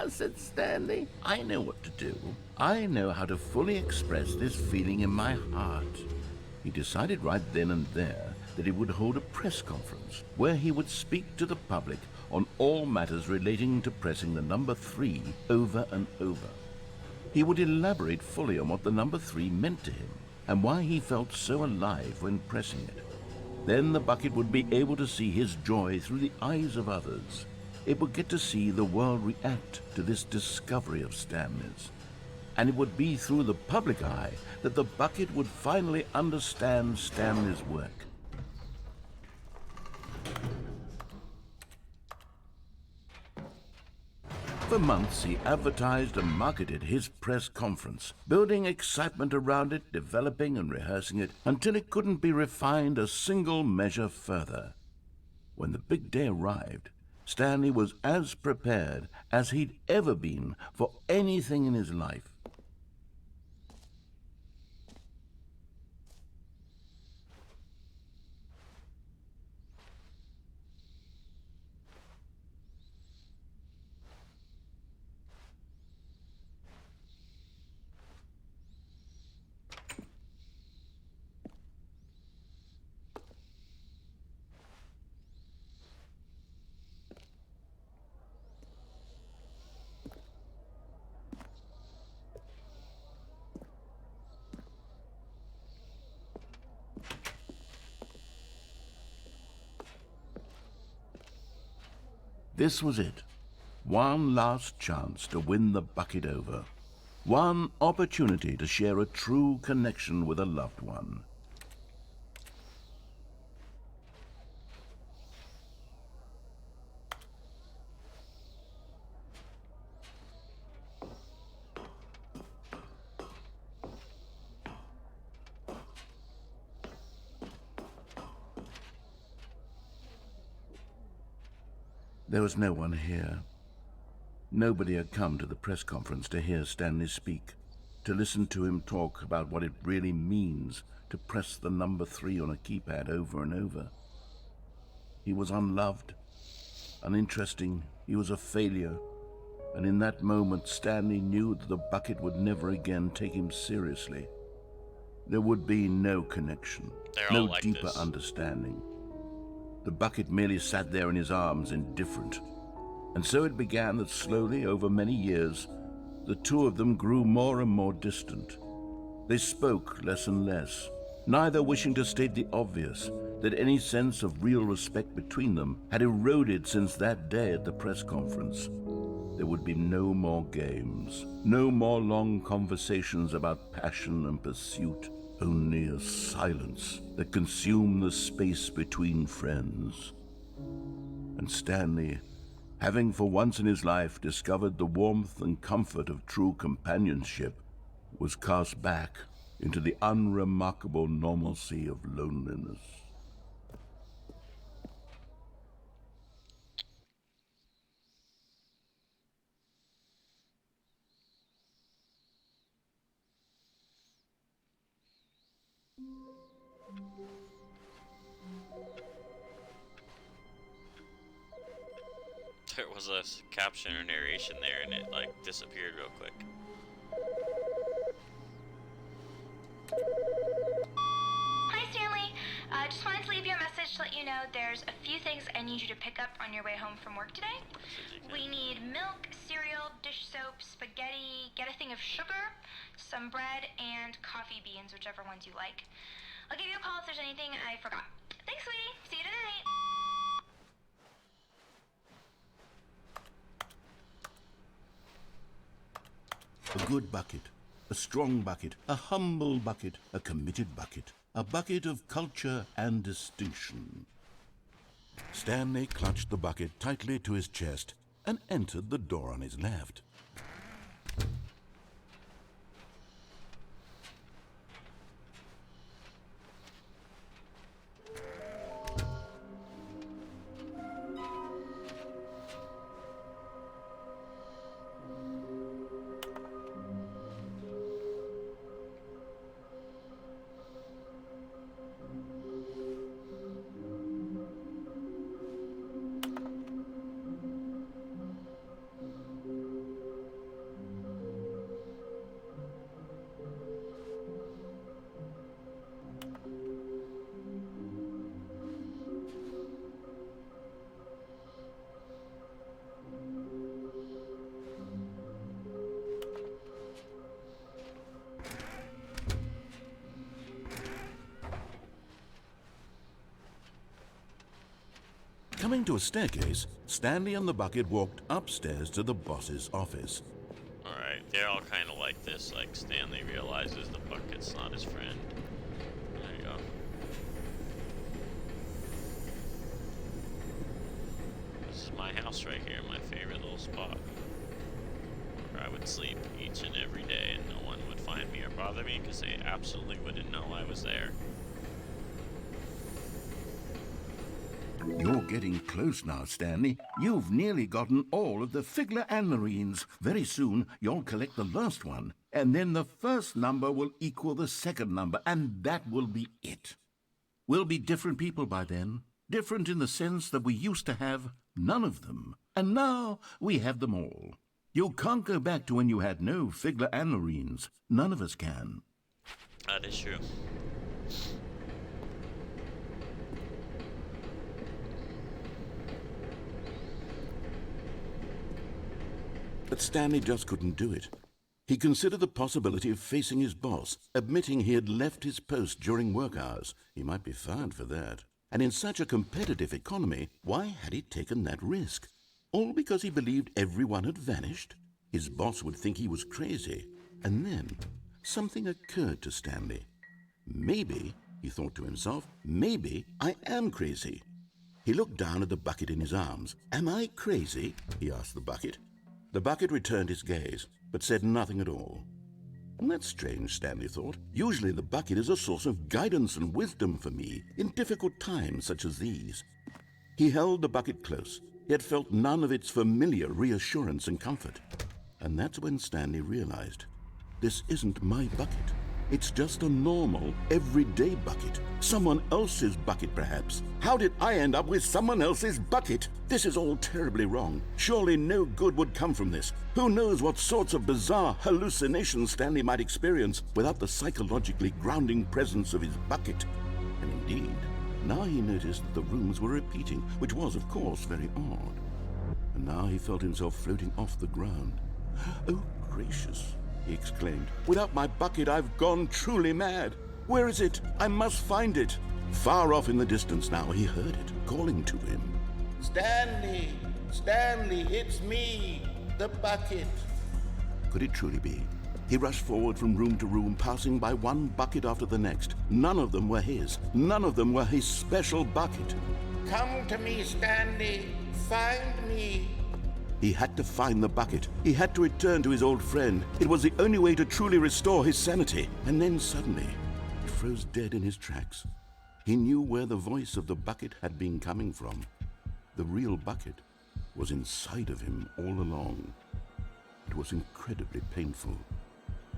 said Stanley. I know what to do. I know how to fully express this feeling in my heart. He decided right then and there that he would hold a press conference where he would speak to the public on all matters relating to pressing the number 3 over and over. He would elaborate fully on what the number 3 meant to him and why he felt so alive when pressing it. Then the bucket would be able to see his joy through the eyes of others. It would get to see the world react to this discovery of Stanley's. And it would be through the public eye that the bucket would finally understand Stanley's work. For months, he advertised and marketed his press conference, building excitement around it, developing and rehearsing it, until it couldn't be refined a single measure further. When the big day arrived, Stanley was as prepared as he'd ever been for anything in his life. This was it. One last chance to win the bucket over. One opportunity to share a true connection with a loved one. There was no one here. Nobody had come to the press conference to hear Stanley speak, to listen to him talk about what it really means to press the number 3 on a keypad over and over. He was unloved, uninteresting, he was a failure, and in that moment Stanley knew that the bucket would never again take him seriously. There would be no connection, no like deeper this. understanding. The bucket merely sat there in his arms, indifferent. And so it began that slowly, over many years, the two of them grew more and more distant. They spoke less and less, neither wishing to state the obvious, that any sense of real respect between them had eroded since that day at the press conference. There would be no more games, no more long conversations about passion and pursuit, only a silence that consumed the space between friends. And Stanley, having for once in his life discovered the warmth and comfort of true companionship, was cast back into the unremarkable normalcy of loneliness. There was a caption or narration there, and it like disappeared real quick. Hi, Stanley. Just wanted to leave you a message to let you know there's a few things I need you to pick up on your way home from work today. We need milk, cereal, dish soap, spaghetti, get a thing of sugar, some bread, and coffee beans, whichever ones you like. I'll give you a call if there's anything I forgot. Thanks, sweetie. See you tonight. A good bucket, a strong bucket, a humble bucket, a committed bucket, a bucket of culture and distinction. Stanley clutched the bucket tightly to his chest and entered the door on his left. Coming to a staircase, Stanley and the bucket walked upstairs to the boss's office. Alright, they're all kind of like this. Like, Stanley realizes the bucket's not his friend. There you go. This is my house right here, my favorite little spot. Where I would sleep each and every day and no one would find me or bother me because they absolutely wouldn't know I was there. You're getting close now, Stanley. You've nearly gotten all of the Figler anarines. Very soon, you'll collect the last one, and then the first number will equal the second number, and that will be it. We'll be different people by then. Different in the sense that we used to have none of them, and now we have them all. You can't go back to when you had no Figler anarines. None of us can. That is true. But Stanley just couldn't do it. He considered the possibility of facing his boss, admitting he had left his post during work hours. He might be fired for that. And in such a competitive economy, why had he taken that risk? All because he believed everyone had vanished? His boss would think he was crazy. And then something occurred to Stanley. Maybe, he thought to himself, maybe I am crazy. He looked down at the bucket in his arms. Am I crazy? He asked the bucket. The bucket returned his gaze, but said nothing at all. And that's strange, Stanley thought. Usually the bucket is a source of guidance and wisdom for me in difficult times such as these. He held the bucket close, yet felt none of its familiar reassurance and comfort. And that's when Stanley realized, this isn't my bucket. It's just a normal, everyday bucket. Someone else's bucket, perhaps. How did I end up with someone else's bucket? This is all terribly wrong. Surely no good would come from this. Who knows what sorts of bizarre hallucinations Stanley might experience without the psychologically grounding presence of his bucket. And indeed, now he noticed that the rooms were repeating, which was, of course, very odd. And now he felt himself floating off the ground. Oh, gracious, he exclaimed. Without my bucket, I've gone truly mad. Where is it? I must find it. Far off in the distance now, he heard it, calling to him. Stanley! Stanley, it's me, the bucket. Could it truly be? He rushed forward from room to room, passing by one bucket after the next. None of them were his. None of them were his special bucket. Come to me, Stanley. Find me. He had to find the bucket. He had to return to his old friend. It was the only way to truly restore his sanity. And then suddenly, he froze dead in his tracks. He knew where the voice of the bucket had been coming from. The real bucket was inside of him all along. It was incredibly painful.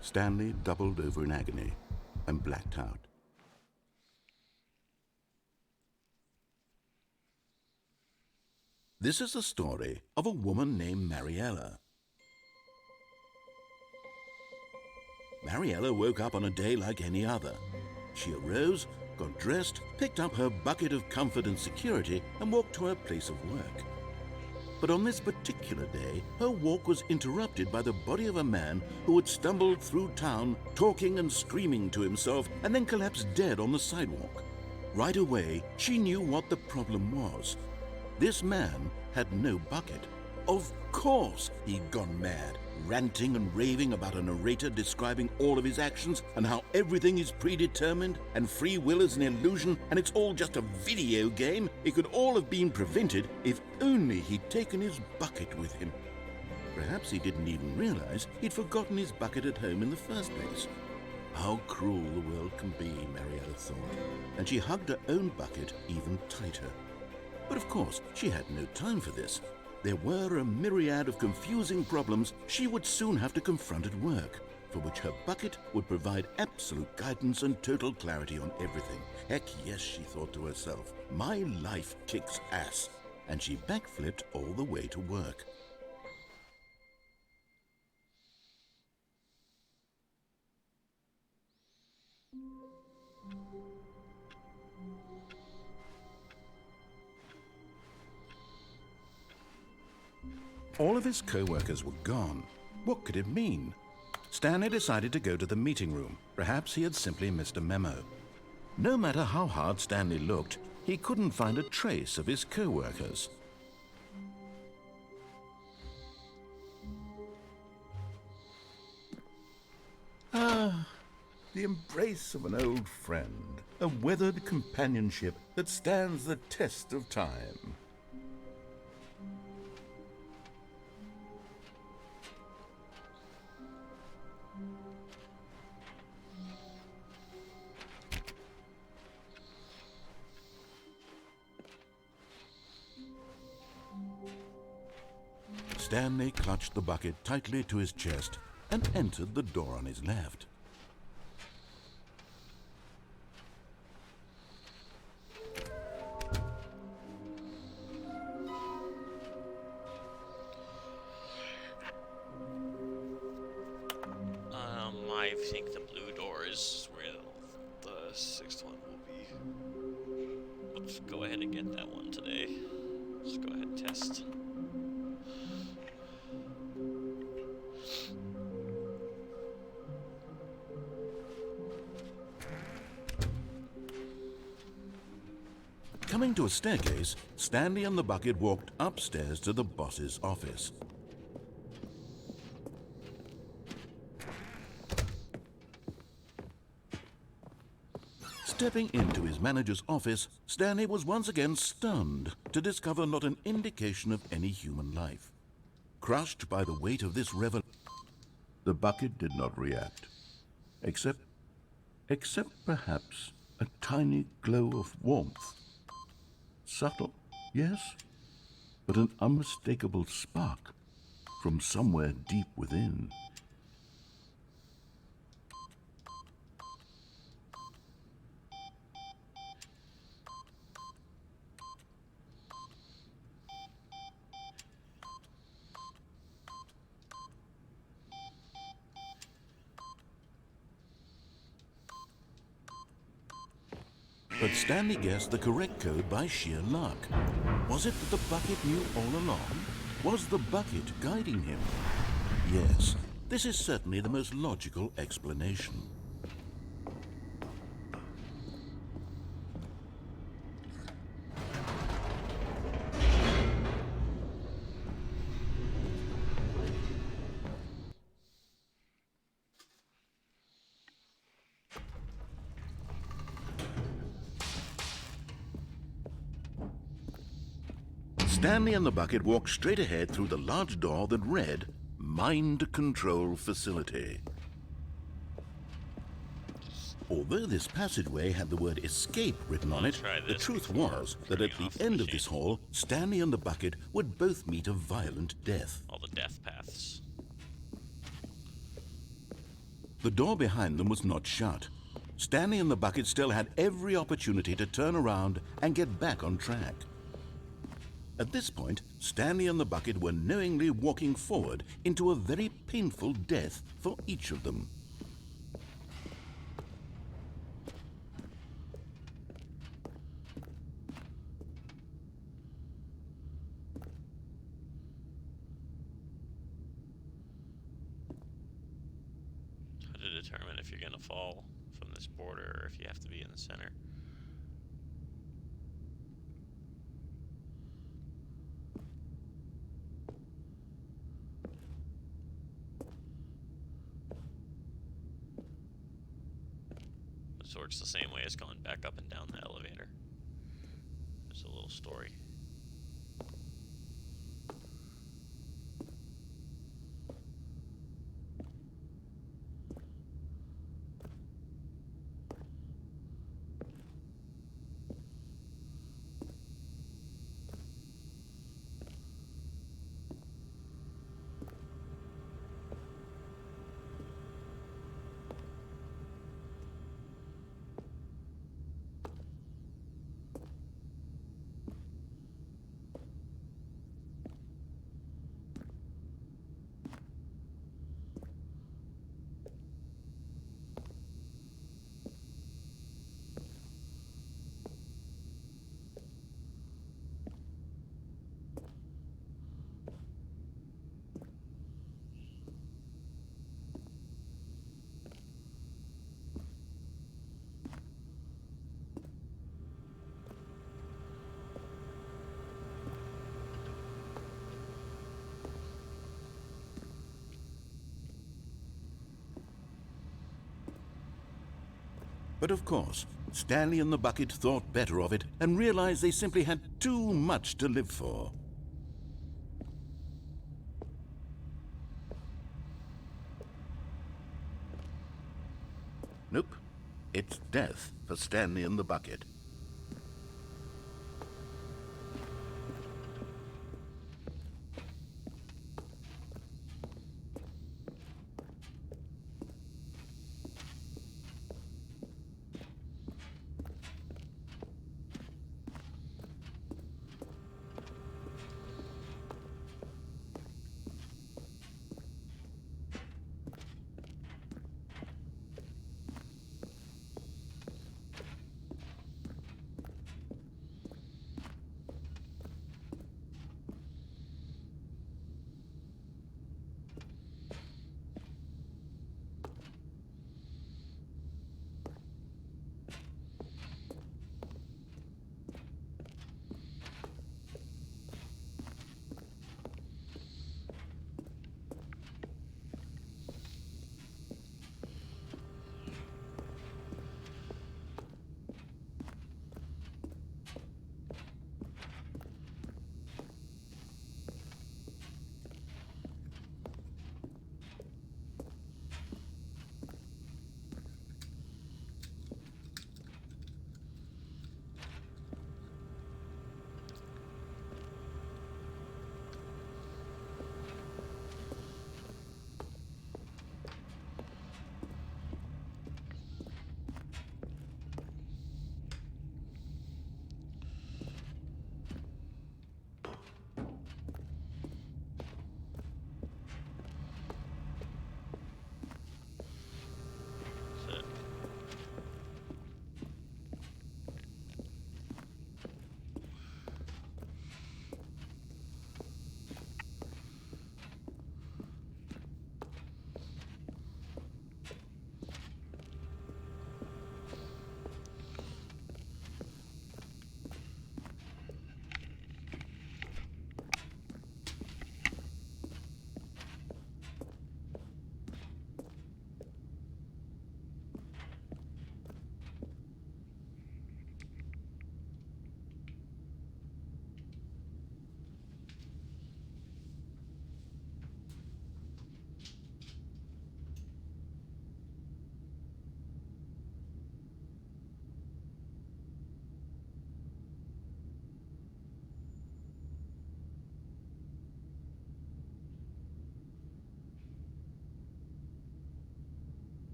Stanley doubled over in agony and blacked out. This is the story of a woman named Mariella. Mariella woke up on a day like any other. She arose, got dressed, picked up her bucket of comfort and security, and walked to her place of work. But on this particular day, her walk was interrupted by the body of a man who had stumbled through town, talking and screaming to himself, and then collapsed dead on the sidewalk. Right away, she knew what the problem was. This man had no bucket. Of course he'd gone mad, ranting and raving about a narrator describing all of his actions and how everything is predetermined and free will is an illusion and it's all just a video game. It could all have been prevented if only he'd taken his bucket with him. Perhaps he didn't even realize he'd forgotten his bucket at home in the first place. How cruel the world can be, Mariella thought, and she hugged her own bucket even tighter. But of course, she had no time for this. There were a myriad of confusing problems she would soon have to confront at work, for which her bucket would provide absolute guidance and total clarity on everything. Heck yes, she thought to herself, my life kicks ass. And she backflipped all the way to work. All of his co-workers were gone. What could it mean? Stanley decided to go to the meeting room. Perhaps he had simply missed a memo. No matter how hard Stanley looked, he couldn't find a trace of his co-workers. Ah, the embrace of an old friend, a weathered companionship that stands the test of time. Stanley clutched the bucket tightly to his chest and entered the door on his left. I think the blue door is where the sixth one will be. Let's go ahead and get that one today. Let's go ahead and test. Coming to a staircase, Stanley and the bucket walked upstairs to the boss's office. Stepping into his manager's office, Stanley was once again stunned to discover not an indication of any human life. Crushed by the weight of this revelation, the bucket did not react, except perhaps a tiny glow of warmth. Subtle, yes, but an unmistakable spark from somewhere deep within. But Stanley guessed the correct code by sheer luck. Was it that the bucket knew all along? Was the bucket guiding him? Yes, this is certainly the most logical explanation. Stanley and the bucket walked straight ahead through the large door that read, Mind Control Facility. Although this passageway had the word escape written on it, the truth was that at the end of this hall, Stanley and the bucket would both meet a violent death. All the death paths. The door behind them was not shut. Stanley and the bucket still had every opportunity to turn around and get back on track. At this point, Stanley and the bucket were knowingly walking forward into a very painful death for each of them. How to determine if you're going to fall from this border or if you have to be in the center. This works the same way as going back up and down the elevator. There's a little story. But of course, Stanley and the Bucket thought better of it and realized they simply had too much to live for. Nope. It's death for Stanley and the Bucket.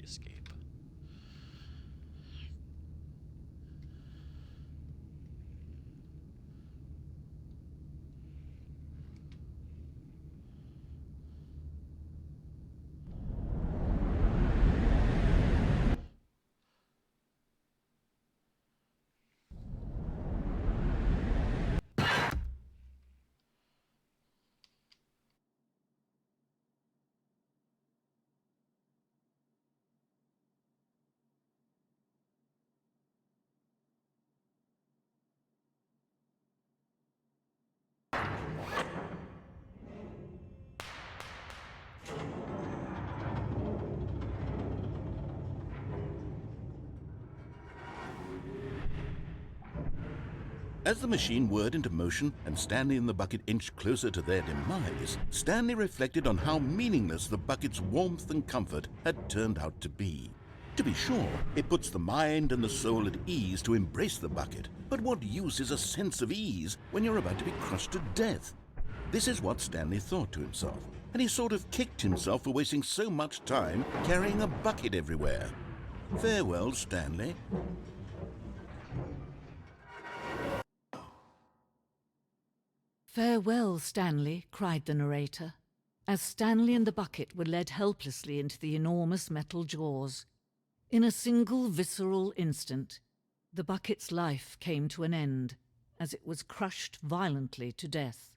escape. As the machine whirred into motion and Stanley and the bucket inched closer to their demise, Stanley reflected on how meaningless the bucket's warmth and comfort had turned out to be. To be sure, it puts the mind and the soul at ease to embrace the bucket, but what use is a sense of ease when you're about to be crushed to death? This is what Stanley thought to himself, and he sort of kicked himself for wasting so much time carrying a bucket everywhere. Farewell, Stanley. "Farewell, Stanley," cried the narrator, as Stanley and the bucket were led helplessly into the enormous metal jaws. In a single visceral instant, the bucket's life came to an end, as it was crushed violently to death.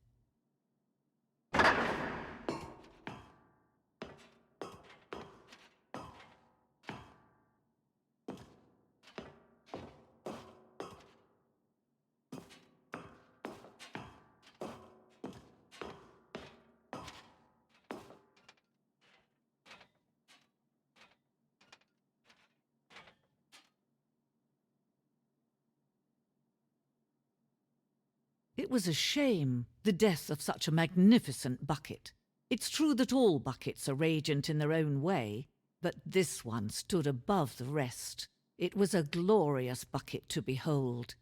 It was a shame, the death of such a magnificent bucket. It's true that all buckets are radiant in their own way, but this one stood above the rest. It was a glorious bucket to behold.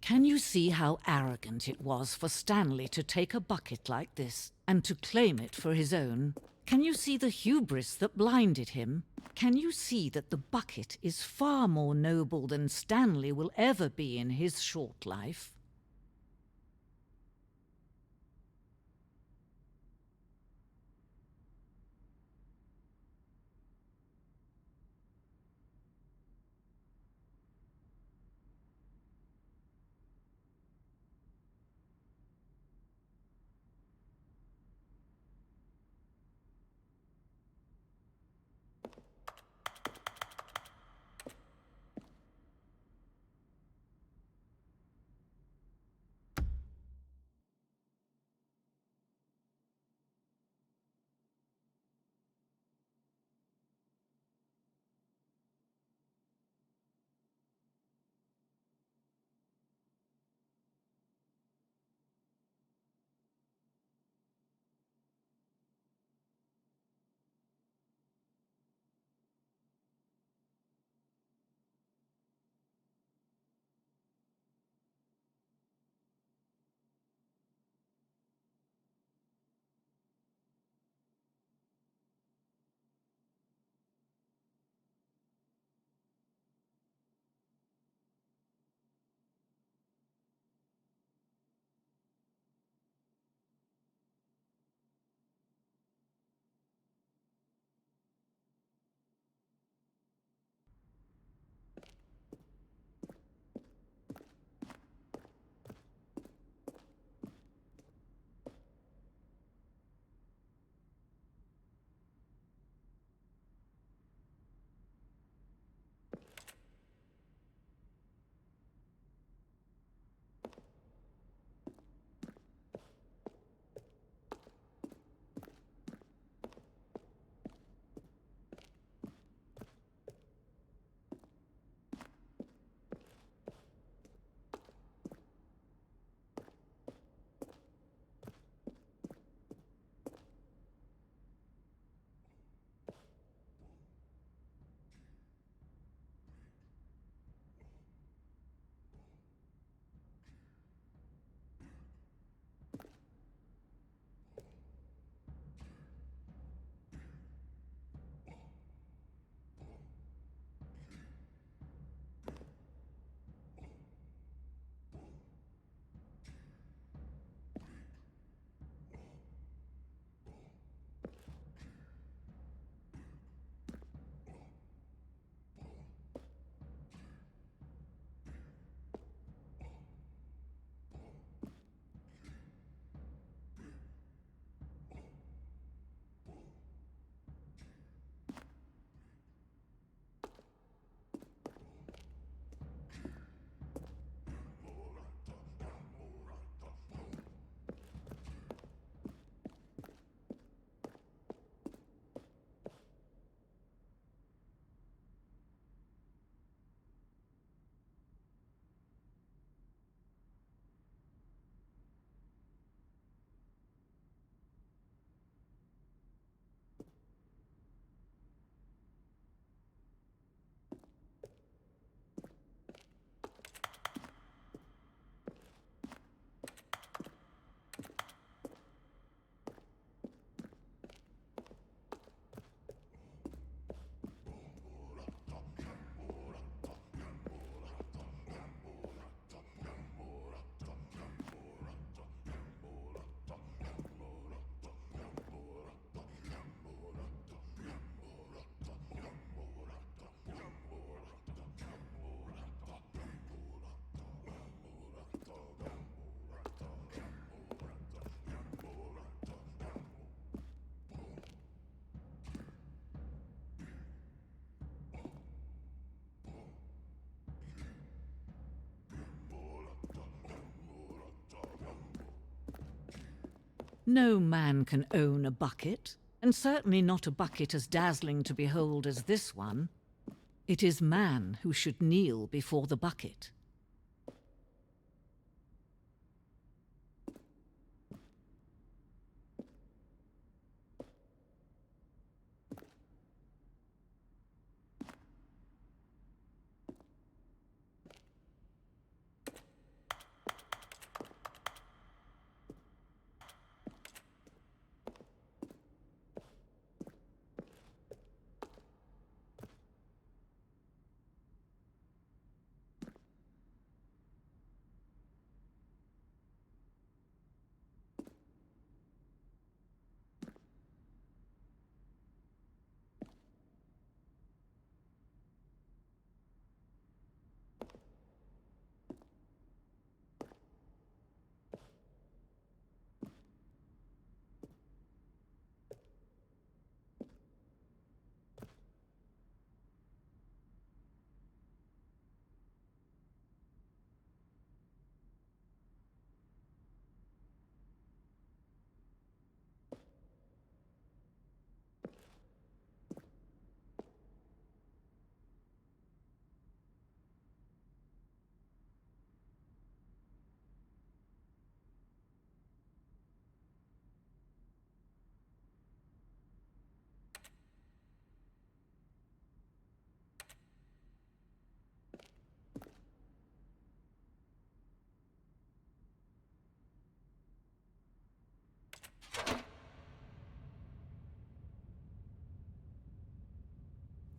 Can you see how arrogant it was for Stanley to take a bucket like this and to claim it for his own? Can you see the hubris that blinded him? Can you see that the bucket is far more noble than Stanley will ever be in his short life? No man can own a bucket, and certainly not a bucket as dazzling to behold as this one. It is man who should kneel before the bucket.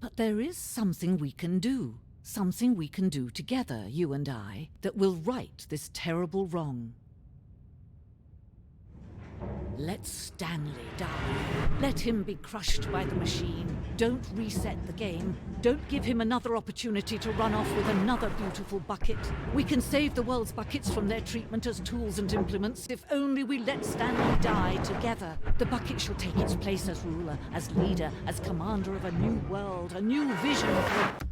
But there is something we can do. Something we can do together, you and I, that will right this terrible wrong. Let Stanley die. Let him be crushed by the machine. Don't reset the game. Don't give him another opportunity to run off with another beautiful bucket. We can save the world's buckets from their treatment as tools and implements if only we let Stanley die together. The bucket shall take its place as ruler, as leader, as commander of a new world, a new vision for...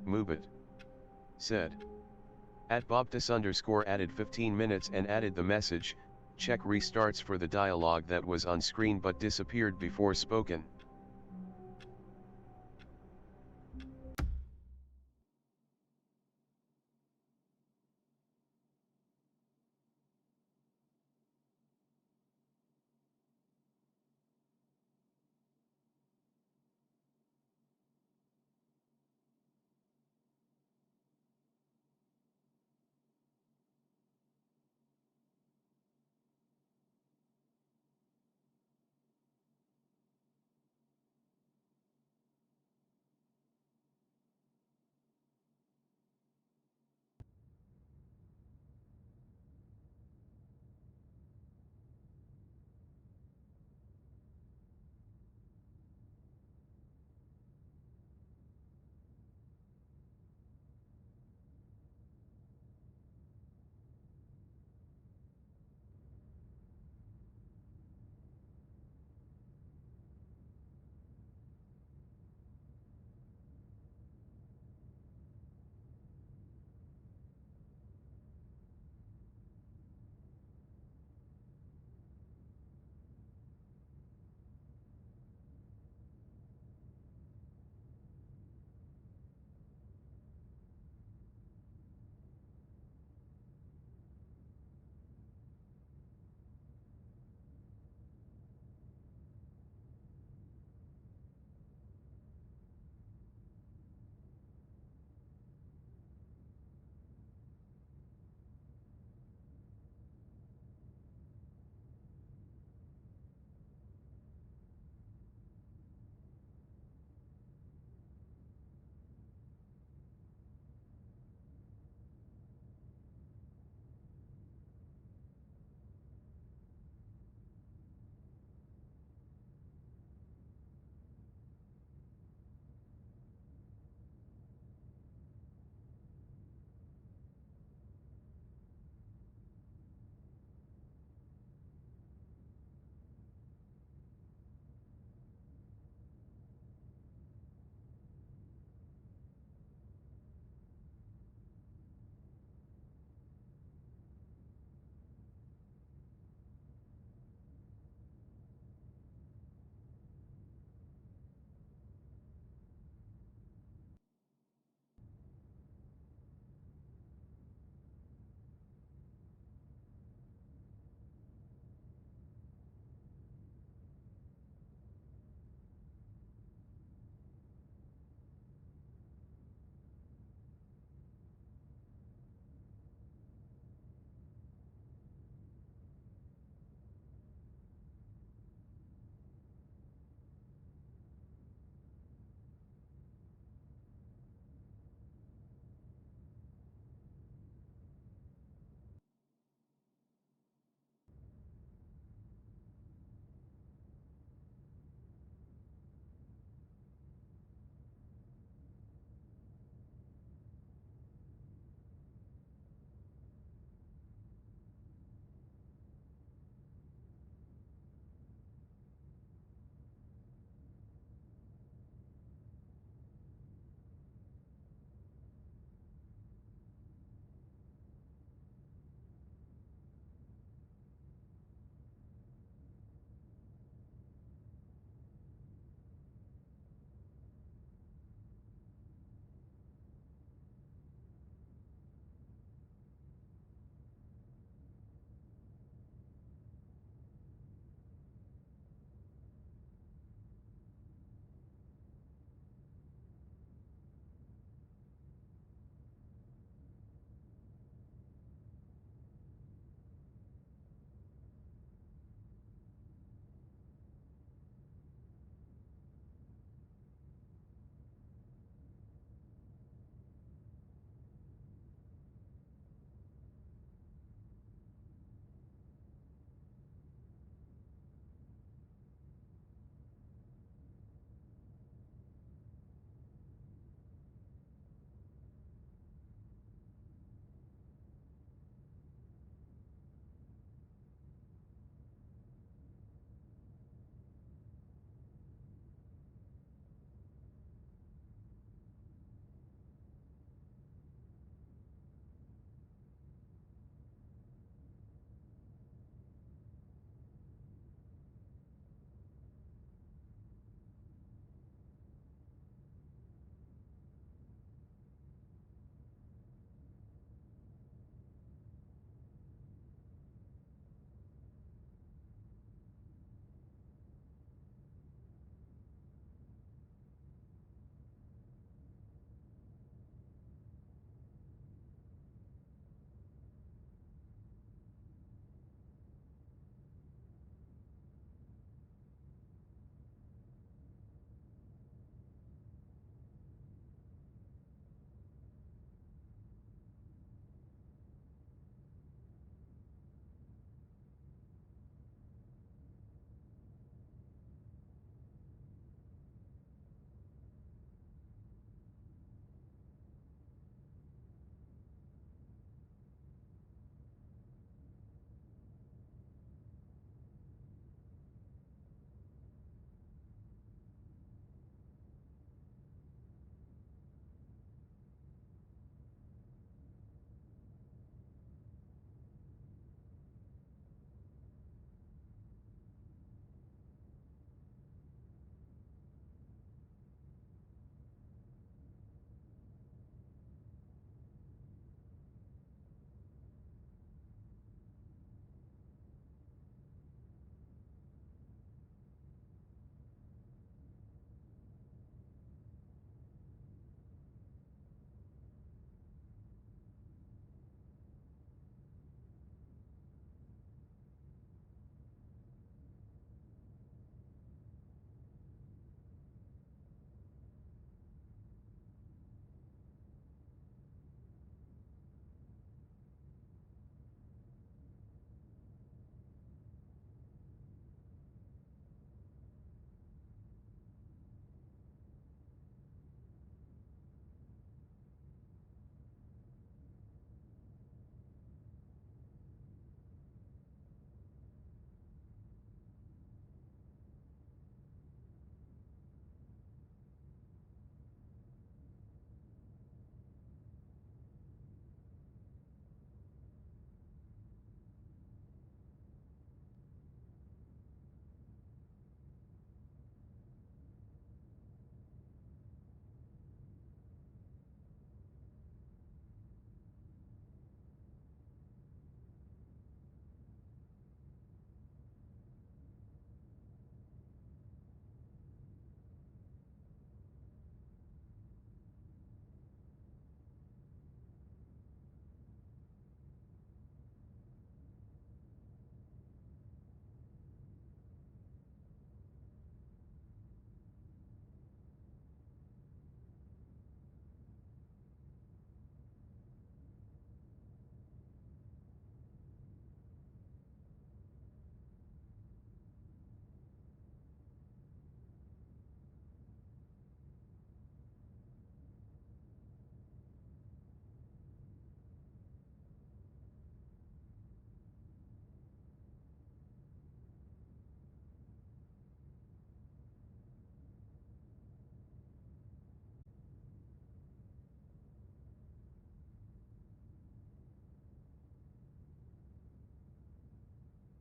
Move it. Said. @Bobtus_ added 15 minutes and added the message, check restarts for the dialogue that was on screen but disappeared before spoken.